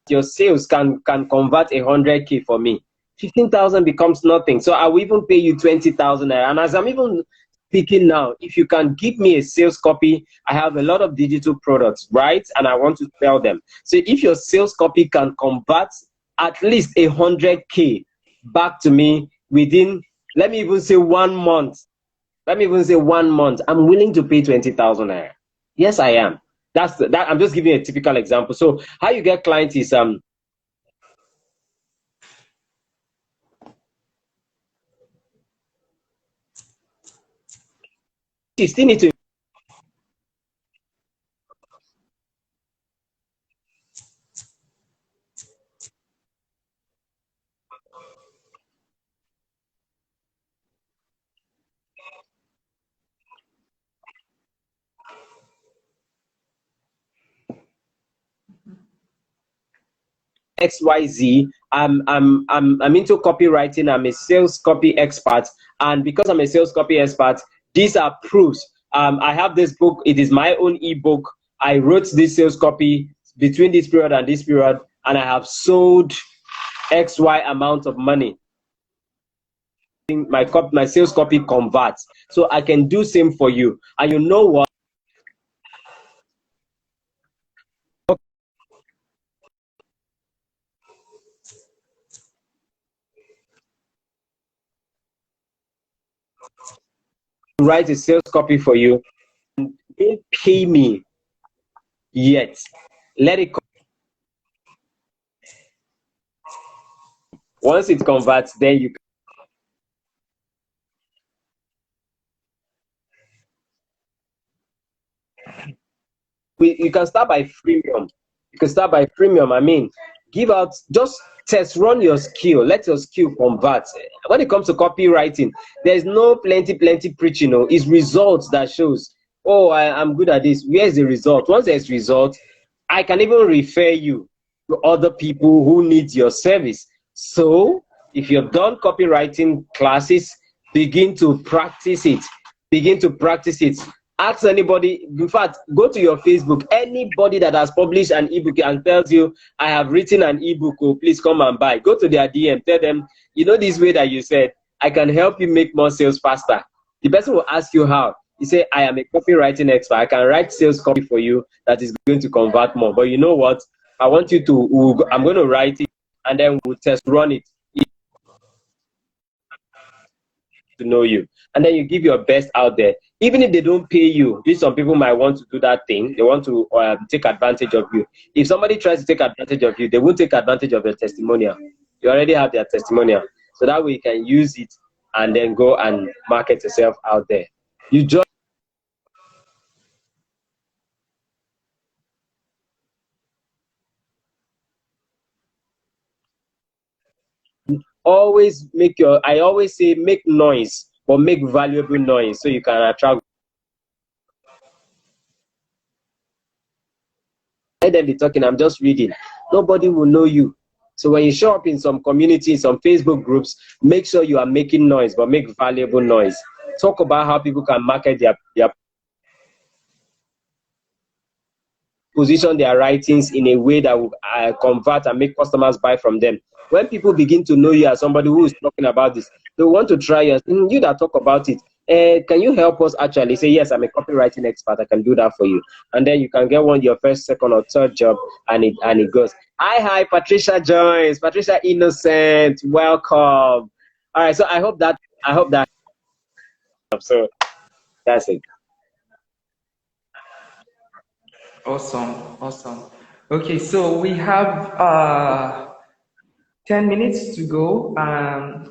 Your sales can convert 100K for me. 15,000 becomes nothing. So I will even pay you 20,000 naira. And as I'm even speaking now, if you can give me a sales copy, I have a lot of digital products, right? And I want to sell them. So if your sales copy can convert at least 100K back to me within, let me even say 1 month. Let me even say 1 month. I'm willing to pay 20,000 naira. Yes, I am. That's that. I'm just giving you a typical example. So how you get clients is you still need to XYZ. I'm into copywriting. I'm a sales copy expert, and because I'm a sales copy expert, these are proofs. I have this book. It is my own ebook. I wrote this sales copy between this period and this period, and I have sold XY amount of money. My sales copy converts, so I can do same for you. And you know what? Write a sales copy for you. Don't pay me yet. Let it. Once it converts, then you can start by freemium. You can start by freemium. I mean, give out, just test run your skill. Let your skill convert. When it comes to copywriting, there's no plenty preaching. No, it's results that shows. Oh, I'm good at this. Where's the result? Once there's result, I can even refer you to other people who need your service. So if you've done copywriting classes, begin to practice it. Begin to practice it. Ask anybody, in fact, go to your Facebook, anybody that has published an ebook and tells you, I have written an ebook, oh, please come and buy. Go to their DM, tell them, you know this way that you said, I can help you make more sales faster. The person will ask you how. You say, I am a copywriting expert. I can write sales copy for you that is going to convert more. But you know what? I want you to, I'm going to write it and then we'll test run it to know you. And then you give your best out there. Even if they don't pay you, some people might want to do that thing. They want to take advantage of you. If somebody tries to take advantage of you, they won't take advantage of your testimonial. You already have their testimonial. So that way you can use it and then go and market yourself out there. You just always I always say make noise, but make valuable noise so you can attract. Let them be talking, I'm just reading. Nobody will know you. So when you show up in some communities, some Facebook groups, make sure you are making noise, but make valuable noise. Talk about how people can market their position their writings in a way that will convert and make customers buy from them. When people begin to know you as somebody who is talking about this, they want to try you. You that talk about it. Can you help us actually say, yes, I'm a copywriting expert. I can do that for you. And then you can get your first, second, or third job, and it goes. Hi, Patricia Joyce, Patricia Innocent, welcome. All right, so I hope that. So that's it. Awesome. Okay, so we have 10 minutes to go.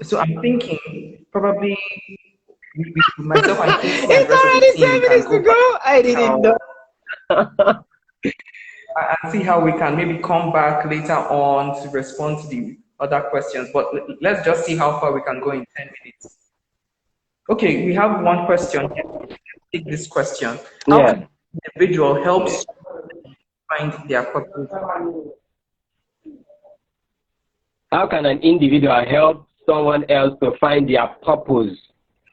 So I'm thinking probably myself and Kingsley and It's the rest of the already team 10 minutes to go. I didn't know. And see how we can maybe come back later on to respond to the other questions. But let's just see how far we can go in 10 minutes. Okay, we have one question. Let's take this question. How can an individual help find their purpose? How can an individual help someone else to find their purpose?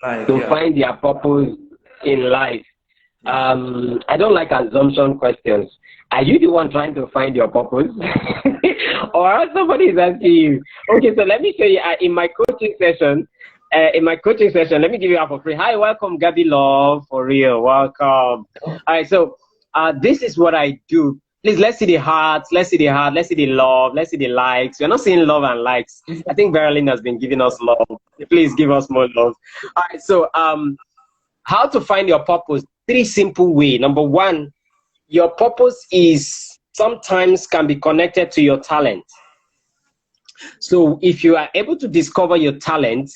Find their purpose in life. I don't like assumption questions. Are you the one trying to find your purpose? Or somebody is asking you? Okay, so let me show you in my coaching session. Let me give you out for free. Hi, welcome, Gabby Love, for real, welcome. All right, so this is what I do. Please, let's see the hearts, let's see the love, let's see the likes. We're not seeing love and likes. I think Berlin has been giving us love. Please give us more love. All right, so how to find your purpose? 3 simple ways. Number 1, your purpose is sometimes can be connected to your talent. So if you are able to discover your talent,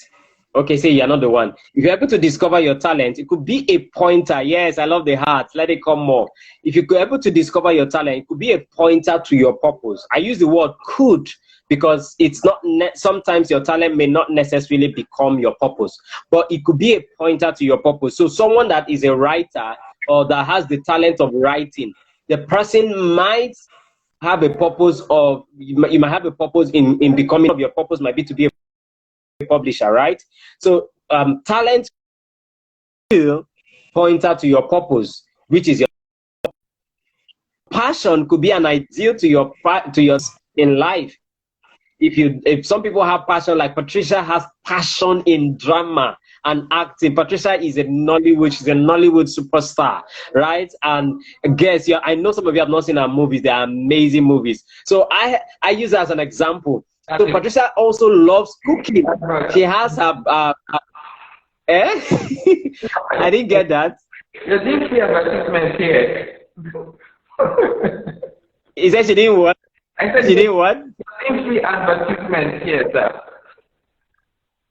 okay, say you're not the one. If you're able to discover your talent, it could be a pointer. Yes, I love the heart. Let it come more. If you're able to discover your talent, it could be a pointer to your purpose. I use the word could because it's not, sometimes your talent may not necessarily become your purpose, but it could be a pointer to your purpose. So someone that is a writer or that has the talent of writing, the person might have a purpose of, you might have a purpose in becoming, of your purpose might be to be a publisher, right? So talent will pointer to your purpose, which is your passion. Could be an ideal to your in life. If some people have passion, like Patricia has passion in drama and acting. Patricia is a Nollywood, she's a Nollywood superstar, right? And guess, yeah, I know some of you have not seen her movies. They are amazing movies. So I use her as an example. So Patricia also loves cooking. She has her eh? I didn't get that. You didn't see advertisement here. Is that she didn't what? I said she didn't what? You didn't see advertisement here, sir.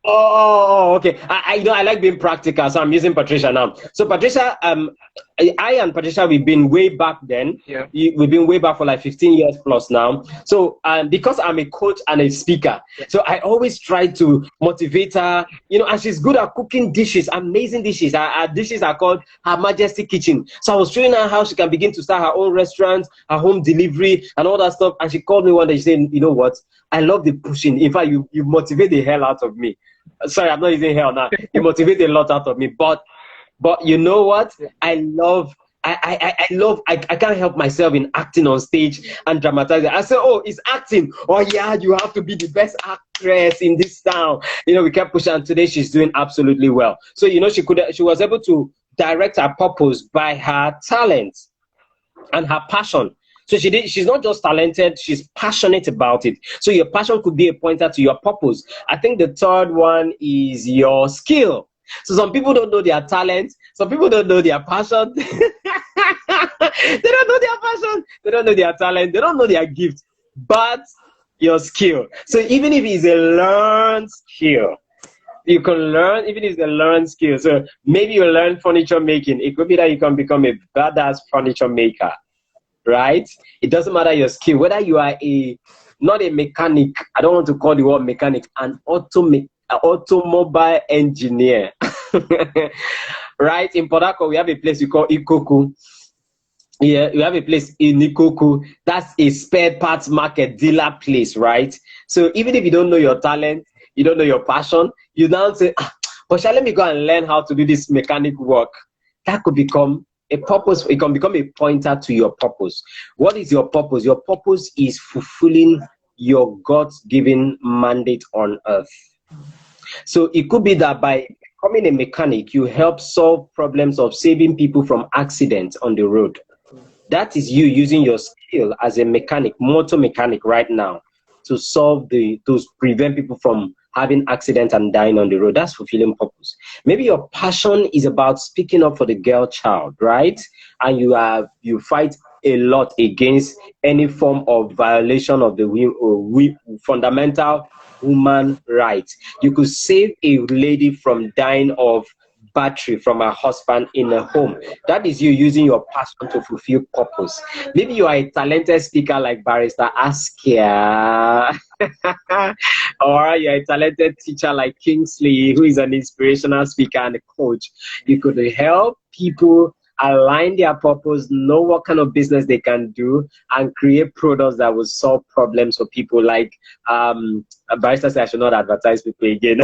Oh, okay. I like being practical, so I'm using Patricia now. So Patricia, I and Patricia, we've been way back then. Yeah. We've been way back for like 15 years plus now. So because I'm a coach and a speaker, so I always try to motivate her, you know, and she's good at cooking dishes, amazing dishes. Her dishes are called Her Majesty Kitchen. So I was showing her how she can begin to start her own restaurant, her home delivery and all that stuff. And she called me one day, she said, you know what? I love the pushing. In fact, you motivate the hell out of me. Sorry, I'm not using hell now. You motivate a lot out of me. But you know what? I can't help myself in acting on stage and dramatizing. I said, oh, it's acting. Oh yeah, you have to be the best actress in this town. You know, we kept pushing, and today she's doing absolutely well. So, you know, she was able to direct her purpose by her talent and her passion. So she's not just talented, she's passionate about it. So your passion could be a pointer to your purpose. I think the third one is your skill. So some people don't know their talent, some people don't know their passion. They don't know their passion, they don't know their talent, they don't know their gift, but your skill. So even if it's a learned skill, you can learn, even if it's a learned skill. So maybe you learn furniture making. It could be that you can become a badass furniture maker. Right? It doesn't matter your skill, whether you are not a mechanic, I don't want to call the word mechanic, an automobile engineer. Right? In Port Harcourt, we have a place we call Ikoku. Yeah, we have a place in Ikoku. That's a spare parts market dealer place, right? So even if you don't know your talent, you don't know your passion, you now say, but shall let me go and learn how to do this mechanic work. That could become a purpose. It can become a pointer to your purpose. What is your purpose? Your purpose is fulfilling your God-given mandate on earth. So it could be that by becoming a mechanic, you help solve problems of saving people from accidents on the road. That is you using your skill as a mechanic, motor mechanic right now, to solve to prevent people from having accidents and dying on the road. That's fulfilling purpose. Maybe your passion is about speaking up for the girl child, right? And you fight a lot against any form of violation of the fundamental human rights. You could save a lady from dying of battery from her husband in a home. That is you using your passion to fulfill purpose. Maybe you are a talented speaker like Barrister Askia, or you're a talented teacher like Kingsley, who is an inspirational speaker and a coach. You could help people align their purpose, know what kind of business they can do, and create products that will solve problems for people. Like Barrister said, I should not advertise people again.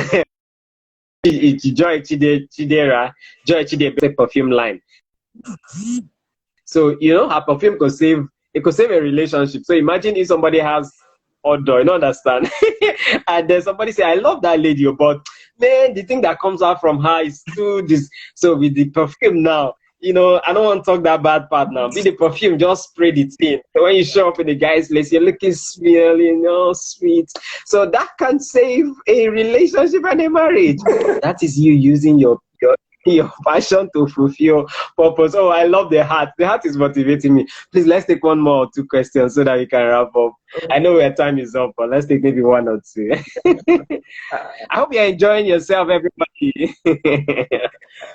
Joy Chidera perfume line. So you know, her perfume could save a relationship. So imagine if somebody has odor, you don't understand, and then somebody say, I love that lady, but man, the thing that comes out from her is too this. So with the perfume now, you know, I don't want to talk that bad part now. With the perfume, just spray the thing. So when you show up in the guy's place, you're looking smelling, sweet. So that can save a relationship and a marriage. That is you using your your passion to fulfill purpose. Oh, I love the heart. The heart is motivating me. Please, let's take one more or two questions so that we can wrap up. I know our time is up, but let's take maybe one or two. I hope you're enjoying yourself, everybody.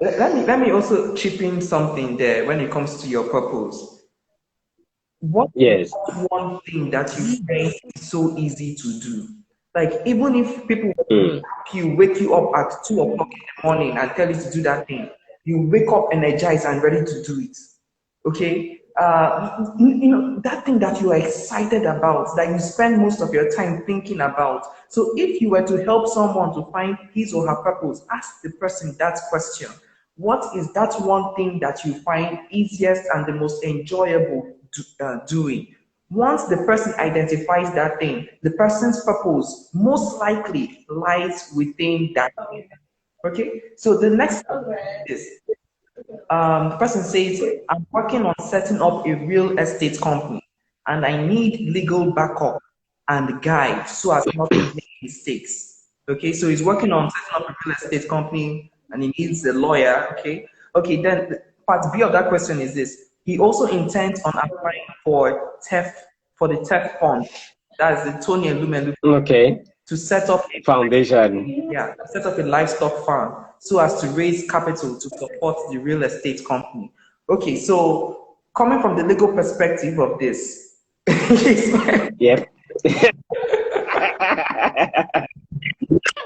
Let me also chip in something there when it comes to your purpose. What is Yes. one thing that you find is so easy to do? Like even if people Mm. wake you up at 2 o'clock in the morning and tell you to do that thing, you wake up energized and ready to do it. Okay, you know that thing that you are excited about, that you spend most of your time thinking about. So if you were to help someone to find his or her purpose, ask the person that question: what is that one thing that you find easiest and the most enjoyable doing? Once the person identifies that thing, the person's purpose most likely lies within that thing. Okay, so the next is the person says, I'm working on setting up a real estate company and I need legal backup and guide so as not to make mistakes. Okay, so he's working on setting up a real estate company and he needs a lawyer. Okay, then part B of that question is this: he also intends on applying for the TEF fund. That's the Tony Elumelu, Okay. to set up Foundation. a livestock farm so as to raise capital to support the real estate company. Okay, so coming from the legal perspective of this, Yep.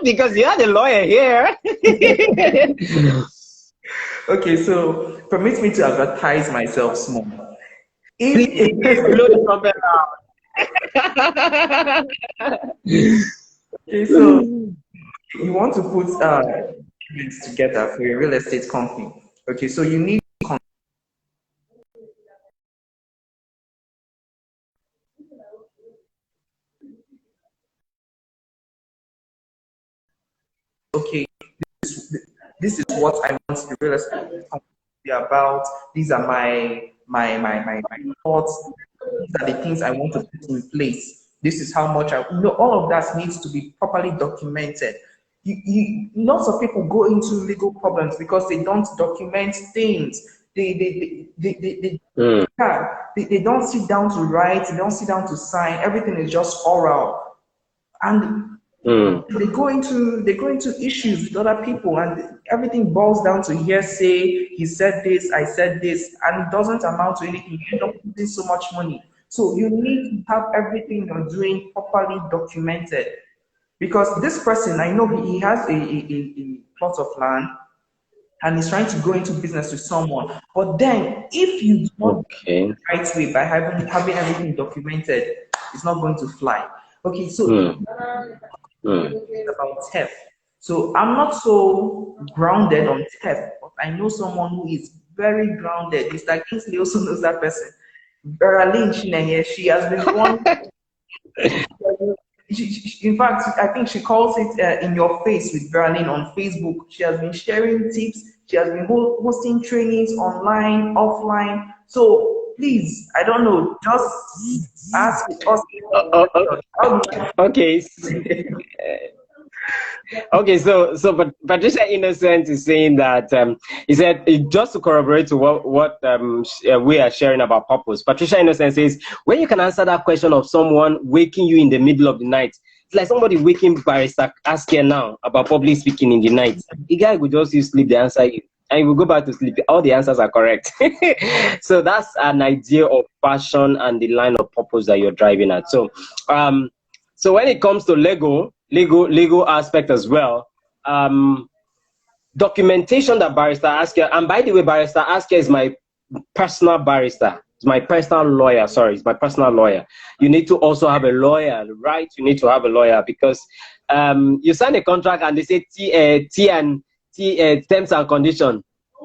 Because you are the lawyer here. okay, so permit me to advertise myself small. Please If blow the trumpet out. okay, so you want to put documents together for a real estate company. Okay, so you need okay, this is what I want the real estate company to be about. These are my thoughts. These are the things I want to put in place. This is how much all of that needs to be properly documented. Lots of people go into legal problems because they don't document things. Mm. They don't sit down to write, they don't sit down to sign. Everything is just oral. And Mm. they go into issues with other people, and everything boils down to hearsay. He said this, I said this, and it doesn't amount to anything. You end up losing so much money. So you need to have everything you're doing properly documented. Because this person, I know he has a plot of land and he's trying to go into business with someone. But then, if you do not do Okay. it the right way by having everything documented, it's not going to fly. Okay, so Mm. Mm. about theft. So I'm not so grounded on theft, but I know someone who is very grounded. Mr. Kingsley also knows that person. Vera Lynn Chinenye, she has been one. In fact, I think she calls it in your face with Vera Lynn on Facebook. She has been sharing tips. She has been hosting trainings online, offline. So please, I don't know, just ask us. Okay. Okay, so but Patricia Innocent is saying that he said just to corroborate to what we are sharing about purpose. Patricia Innocent says when you can answer that question of someone waking you in the middle of the night, it's like somebody waking Barrister Asker now about public speaking in the night. The guy would just use sleep, the answer you, and you will go back to sleep. All the answers are correct. So that's an idea of passion and the line of purpose that you're driving at. So when it comes to legal aspect as well, documentation that Barrister Asker, and by the way, Barrister Asker is my personal barrister. It's my personal lawyer. Sorry, it's my personal lawyer. You need to also have a lawyer, right? You need to have a lawyer because you sign a contract and they say terms and condition.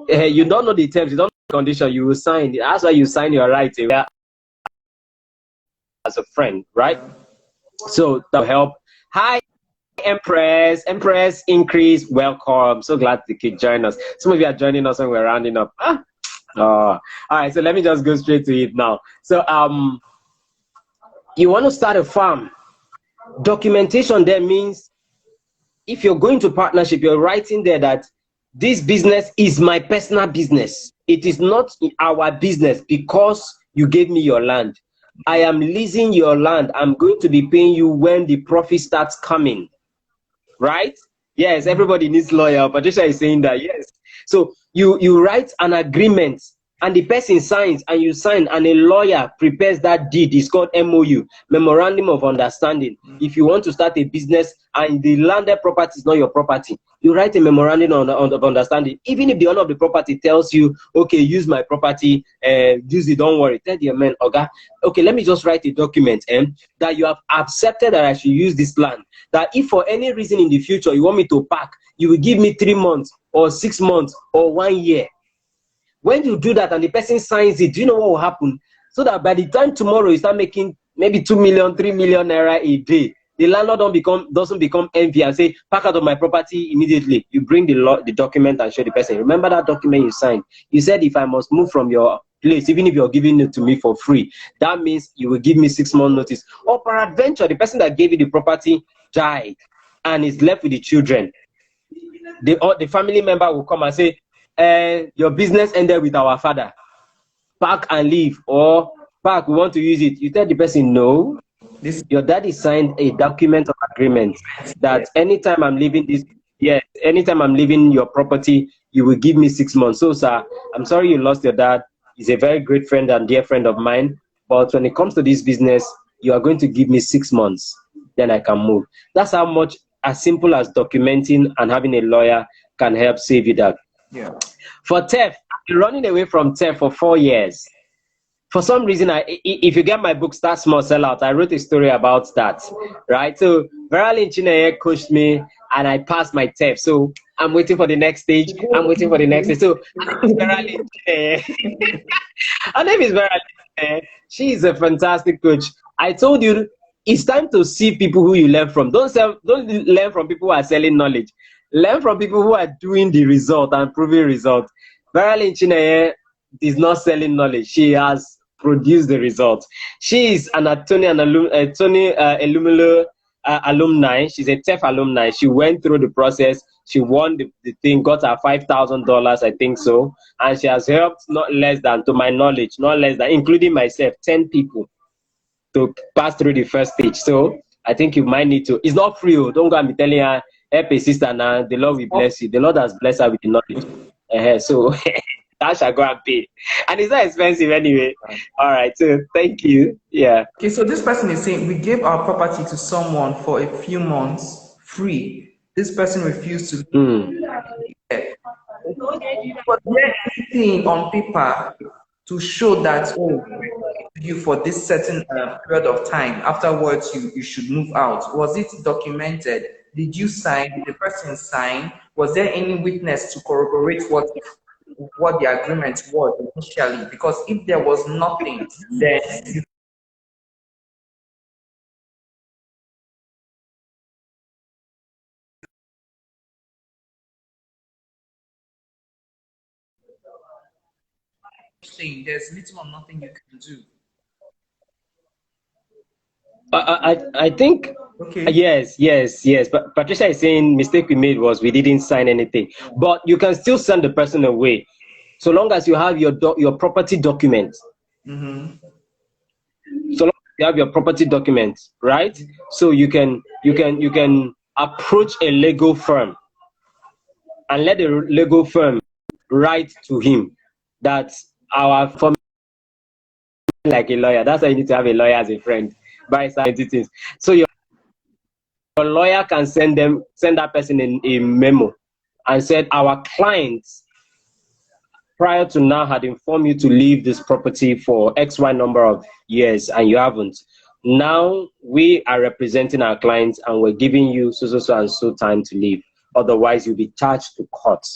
You don't know the terms, you don't know the condition. You will sign. That's why you sign your rights as a friend, right? So that'll help. Hi, Empress increase. Welcome. So glad you could join us. Some of you are joining us when we're rounding up. All right, so let me just go straight to it now. So you want to start a farm. Documentation there means if you're going to partnership, you're writing there that this business is my personal business. It is not our business because you gave me your land. I am leasing your land. I'm going to be paying you when the profit starts coming. Right? Yes, everybody needs lawyer. Patricia is saying that, yes. So you write an agreement and the person signs and you sign and a lawyer prepares that deed. It's called MOU, Memorandum of Understanding. If you want to start a business and the landed property is not your property, you write a memorandum of understanding. Even if the owner of the property tells you, okay, use my property, use it, don't worry. Tell your man, okay, let me just write a document that you have accepted that I should use this land. That if for any reason in the future you want me to pack, you will give me 3 months or 6 months or 1 year. When you do that and the person signs it, do you know what will happen? So that by the time tomorrow you start making maybe 2 million, 3 million naira a day, the landlord doesn't become envy and say, pack out of my property immediately. You bring the document and show the person. Remember that document you signed? You said if I must move from your place, even if you're giving it to me for free, that means you will give me 6 months notice. Or peradventure, the person that gave you the property died and is left with the children. The family member will come and say, your business ended with our father. Pack and leave, or pack, we want to use it. You tell the person, no, your daddy signed a document of agreement that anytime I'm leaving anytime I'm leaving your property, you will give me 6 months. So, sir, I'm sorry you lost your dad. He's a very great friend and dear friend of mine. But when it comes to this business, you are going to give me 6 months. Then I can move. That's how much, as simple as documenting and having a lawyer can help save you that. Yeah. For theft, I've been running away from theft for 4 years. For some reason, if you get my book, Start Small, Sell Out, I wrote a story about that, right? So, Veralyn Chineye coached me and I passed my theft. So, I'm waiting for the next stage. I'm waiting for the next stage. So, Veralyn Chineye. Her name is Veralyn Chineye. She is a fantastic coach. I told you, it's time to see people who you learn from. Don't learn from people who are selling knowledge. Learn from people who are doing the result and proving results. Veralyn Chineye is not selling knowledge. She has produced the results. She is an Tony alumni. She's a TEF alumni. She went through the process. She won the thing, got her $5,000, I think so. And she has helped not less than, to my knowledge, not less than, including myself, 10 people to pass through the first stage. So I think you might need to. It's not free. Don't go and be telling her, help a sister now, the Lord will bless you. The Lord has blessed her with the knowledge. So that shall go and pay. And it's not expensive anyway. All right. So thank you. Yeah. Okay, so this person is saying we gave our property to someone for a few months free. This person refused to leave. Was there anything on paper to show that, oh, you for this certain period of time, afterwards you should move out? Was it documented? Did you sign? Did the person sign? Was there any witness to corroborate what the agreement was initially? Because if there was nothing, then you saying there's little or nothing you can do. I think, okay. Yes. But Patricia is saying mistake we made was we didn't sign anything. But you can still send the person away, so long as you have your property documents. Mm-hmm. So long as you have your property documents, right? So you can approach a legal firm and let the legal firm write to him that our firm, like a lawyer. That's why you need to have a lawyer as a friend. By entities. So your lawyer can send that person in a memo and said our clients prior to now had informed you to leave this property for XY number of years and you haven't. Now we are representing our clients and we're giving you so and so time to leave. Otherwise you'll be charged to court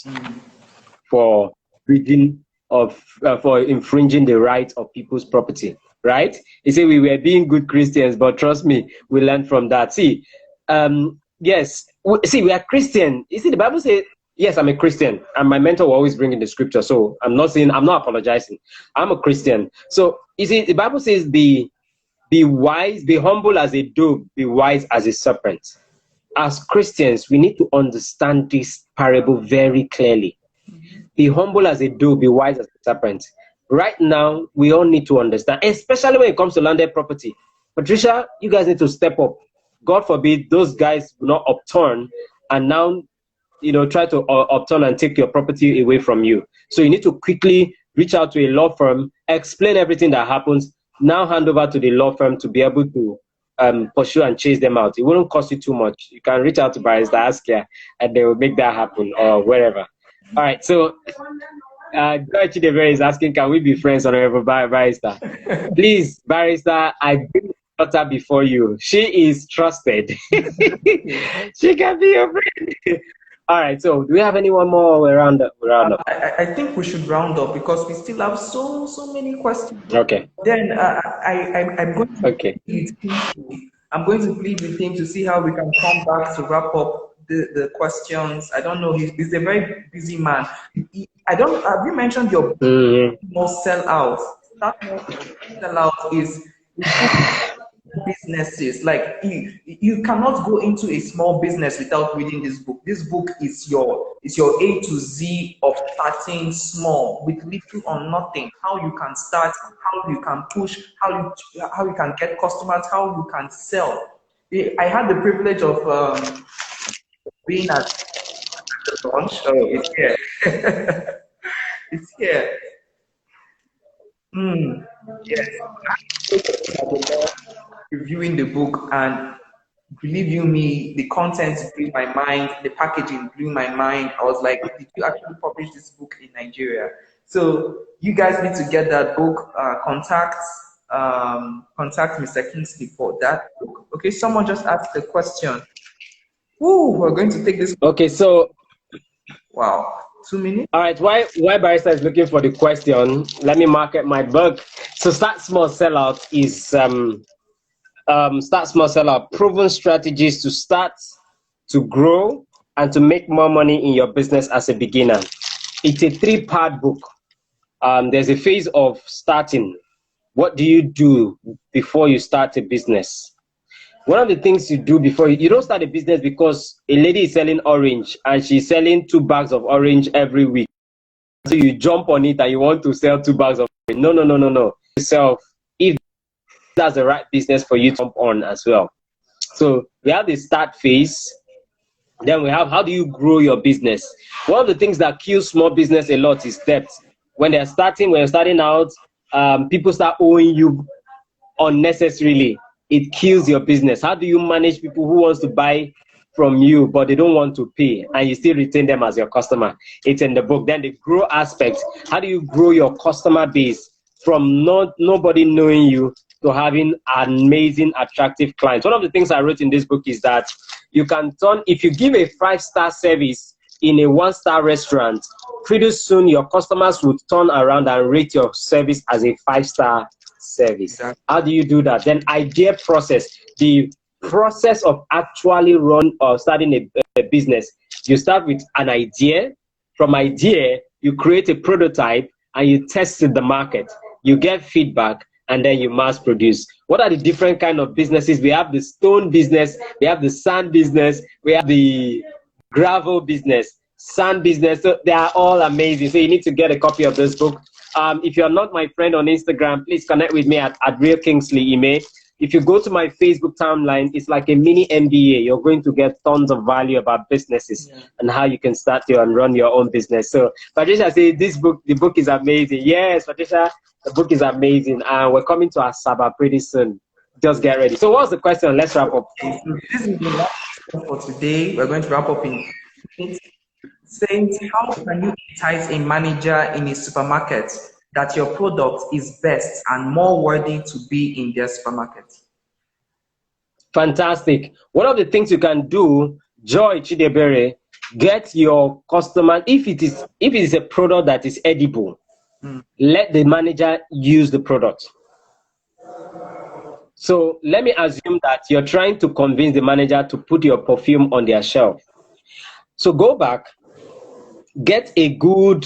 for breaching of for infringing the right of people's property. Right? He said we were being good Christians, but trust me, we learned from that. See, yes, we are Christian. You see, the Bible says, yes, I'm a Christian, and my mentor will always bring in the scripture. So I'm not apologizing. I'm a Christian. So you see, the Bible says, be wise, be humble as a dove, be wise as a serpent. as Christians, we need to understand this parable very clearly. Be humble as a dove, be wise as a serpent. Right now, we all need to understand, especially when it comes to landed property. Patricia, you guys need to step up. God forbid those guys will not upturn and now, try to upturn and take your property away from you. So you need to quickly reach out to a law firm, explain everything that happens, now hand over to the law firm to be able to pursue and chase them out. It wouldn't cost you too much. You can reach out to Barrister Askia and they will make that happen, or wherever. All right, so Joy Chidebere is asking, can we be friends, Honorable Barrister? Please, Barrister, I bring my daughter before you. She is trusted. She can be your friend. All right, so do we have anyone more? We're round up. I think we should round up because we still have so many questions. Okay. Then I'm going to I'm going to plead with him to see how we can come back to wrap up the questions. I don't know. He's a very busy man. Have you mentioned your most sellout? That most sellout is businesses. Like you cannot go into a small business without reading this book. This book is your A to Z of starting small with little or nothing. How you can start, how you can push, how you can get customers, how you can sell. I had the privilege of being at the launch. Oh, it's here. It's here. Yes. Reviewing the book, and believe you me, the contents blew my mind, the packaging blew my mind. I was like, did you actually publish this book in Nigeria? So you guys need to get that book. Contact Mr. Kingsley for that book. Okay, someone just asked a question. Ooh, we're going to take this. Okay, so wow, 2 minutes. All right, why Barrister is looking for the question, let me market my book. So Start Small Sellout is Start Small Sellout, proven strategies to start, to grow, and to make more money in your business as a beginner. It's a 3-part book. There's a phase of starting. What do you do before you start a business? One of the things you do before you don't start a business because a lady is selling orange and she's selling 2 bags of orange every week. So you jump on it and you want to sell 2 bags of orange. No. Yourself, if that's the right business for you to jump on as well. So we have the start phase. Then we have how do you grow your business. One of the things that kills small business a lot is debt. When you're starting out, people start owing you unnecessarily. It kills your business. How do you manage people who wants to buy from you but they don't want to pay and you still retain them as your customer? It's in the book. Then the grow aspect. How do you grow your customer base from nobody knowing you to having amazing, attractive clients? One of the things I wrote in this book is that you can turn, if you give a 5-star service in a 1-star restaurant, pretty soon your customers would turn around and rate your service as a 5-star service. Exactly. How do you do that? Then idea process, the process of actually starting a business. You start with an idea. From idea, you create a prototype and you test the market. You get feedback and then you mass produce. What are the different kind of businesses? We have the stone business, we have the sand business, we have the gravel business, sand business. So they are all amazing. So you need to get a copy of this book. If you're not my friend on Instagram, please connect with me at Real Kingsley Ime. If you go to my Facebook timeline, it's like a mini MBA. You're going to get tons of value about businesses and how you can start and run your own business. So Patricia said the book is amazing. Yes, Patricia, the book is amazing. And we're coming to Asaba pretty soon. Just get ready. So what's the question? Let's wrap up. This is the last question for today. We're going to wrap up in saying, how can you entice a manager in a supermarket that your product is best and more worthy to be in their supermarket? Fantastic. One of the things you can do, Joy Chidebere, get your customer, if it is a product that is edible, let the manager use the product. So let me assume that you're trying to convince the manager to put your perfume on their shelf. So go back, get a good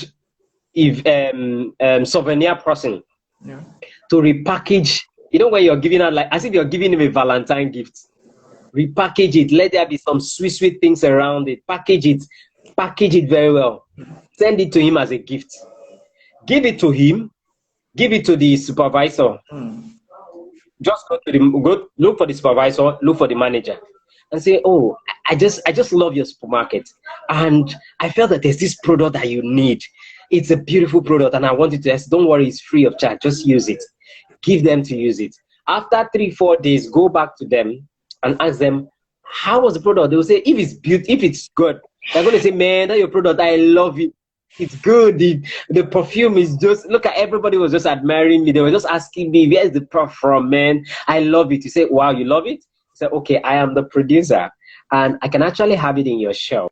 souvenir person to repackage. You know, when you're giving out, like as if you're giving him a Valentine gift. repackage it, let there be some sweet things around it, package it very well, send it to him as a gift, give it to him, give it to the supervisor. Just go look for the supervisor, look for the manager, and say, oh, I just love your supermarket, and I felt that there's this product that you need. It's a beautiful product, and I want you to test. Don't worry, it's free of charge. Just use it. Give them to use it. After 3-4 days, go back to them and ask them, how was the product? They will say, if it's beautiful, if it's good, they're going to say, man, that's your product. I love it. It's good. The perfume is just, look at, everybody was just admiring me. They were just asking me, where's the perfume from, man? I love it. You say, wow, you love it? You say, okay, I am the producer, and I can actually have it in your shop.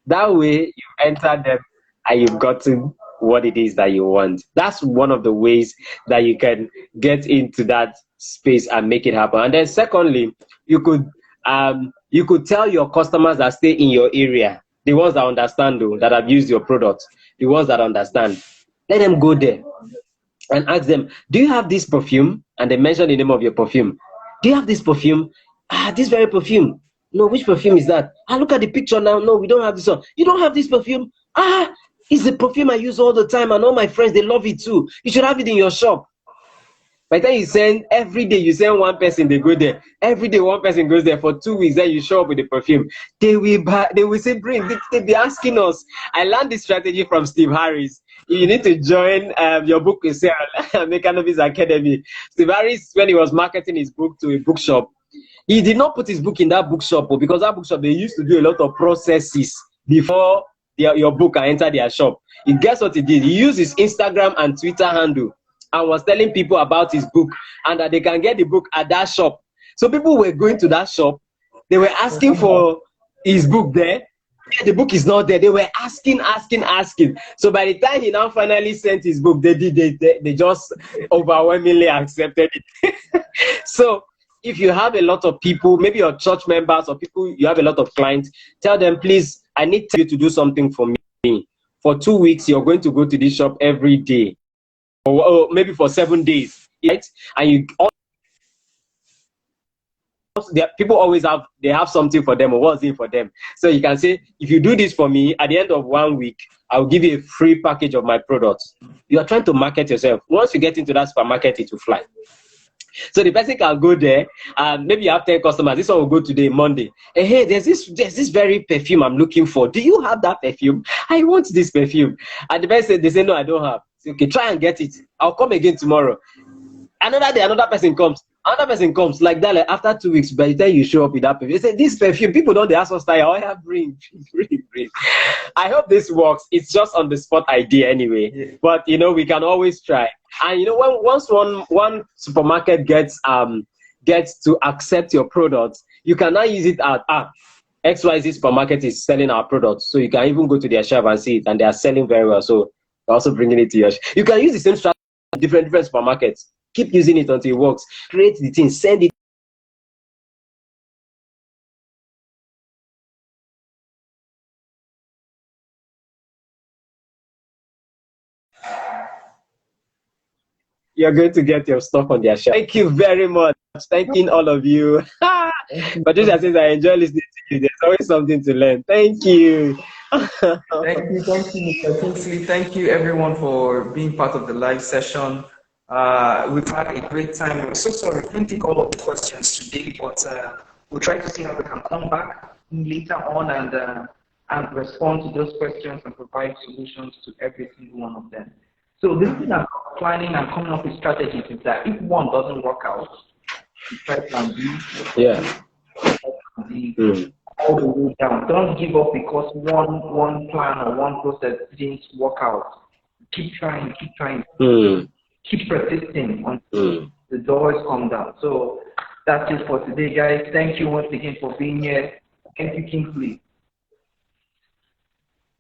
That way, you enter them and you've gotten what it is that you want. That's one of the ways that you can get into that space and make it happen. And then secondly, you could tell your customers that stay in your area, the ones that understand, though, that have used your product, the ones that understand, let them go there and ask them, do you have this perfume? And they mention the name of your perfume. Do you have this perfume? This very perfume. No, which perfume is that? Look at the picture now. No, we don't have this one. You don't have this perfume? It's the perfume I use all the time, and all my friends, they love it too. You should have it in your shop. By the time you send, every day you send one person, they go there. Every day one person goes there for 2 weeks, then you show up with the perfume. They will say, bring, they'll be asking us. I learned this strategy from Steve Harris. You need to join your book with Sarah, Make Cannabis Academy. Steve Harris, when he was marketing his book to a bookshop, he did not put his book in that bookshop, because that bookshop, they used to do a lot of processes before your book can enter their shop. Guess what he did? He used his Instagram and Twitter handle and was telling people about his book, and that they can get the book at that shop. So people were going to that shop, they were asking for his book there. The book is not there. They were asking. So by the time he now finally sent his book, they just overwhelmingly accepted it. So if you have a lot of people, maybe your church members or people, you have a lot of clients, tell them, please, I need you to do something for me. For 2 weeks, you're going to go to this shop every day, or maybe for 7 days, right? And you people always have something for them, or what's in for them. So you can say, if you do this for me, at the end of 1 week, I'll give you a free package of my products. You are trying to market yourself. Once you get into that supermarket, it will fly. So the person can go there, and maybe you have 10 customers. This one will go today, Monday. Hey, there's this very perfume I'm looking for. Do you have that perfume? I want this perfume. And the person, they say, no, I don't have. Say, okay, try and get it. I'll come again tomorrow. Another day, another person comes. Like that. Like after 2 weeks, by the time you show up with that perfume, they say, this perfume, people don't, they ask us, oh yeah, bring. I hope this works. It's just on the spot idea anyway. Yeah. But we can always try. And once one supermarket gets to accept your products, you can now use it at XYZ supermarket is selling our products. So you can even go to their shop and see it, and they are selling very well. So you're also bringing it to your shop. You can use the same strategy at different supermarkets. Keep using it until it works. Create the thing, send it. You're going to get your stuff on their shelf. Thank you very much. Thanking all of you. Patricia says, I enjoy listening to you. There's always something to learn. Thank you. Thank you, Mr. Kingsley. Thank you, everyone, for being part of the live session. We've had a great time. I'm so sorry, we couldn't take all of the questions today, but we'll try to see how we can come back later on and respond to those questions and provide solutions to every single one of them. So this thing about planning and coming up with strategies is that if one doesn't work out, you try plan B. Yeah. All the way down. Don't give up because one plan or one process didn't work out. Keep trying. Keep persisting until the doors come down. So that's it for today, guys. Thank you once again for being here. Thank you, Kingsley.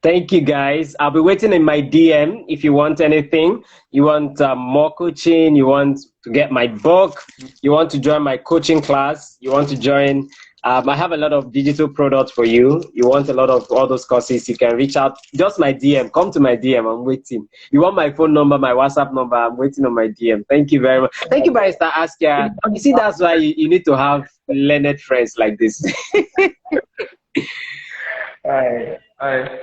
Thank you, guys. I'll be waiting in my DM if you want anything. You want more coaching, you want to get my book, you want to join my coaching class, you want to join I have a lot of digital products for you. You want a lot of all those courses, you can reach out. Just my DM. Come to my DM. I'm waiting. You want my phone number, my WhatsApp number? I'm waiting on my DM. Thank you very much. Thank you, Barrister Askia. You see, that's why you need to have learned friends like this. All right.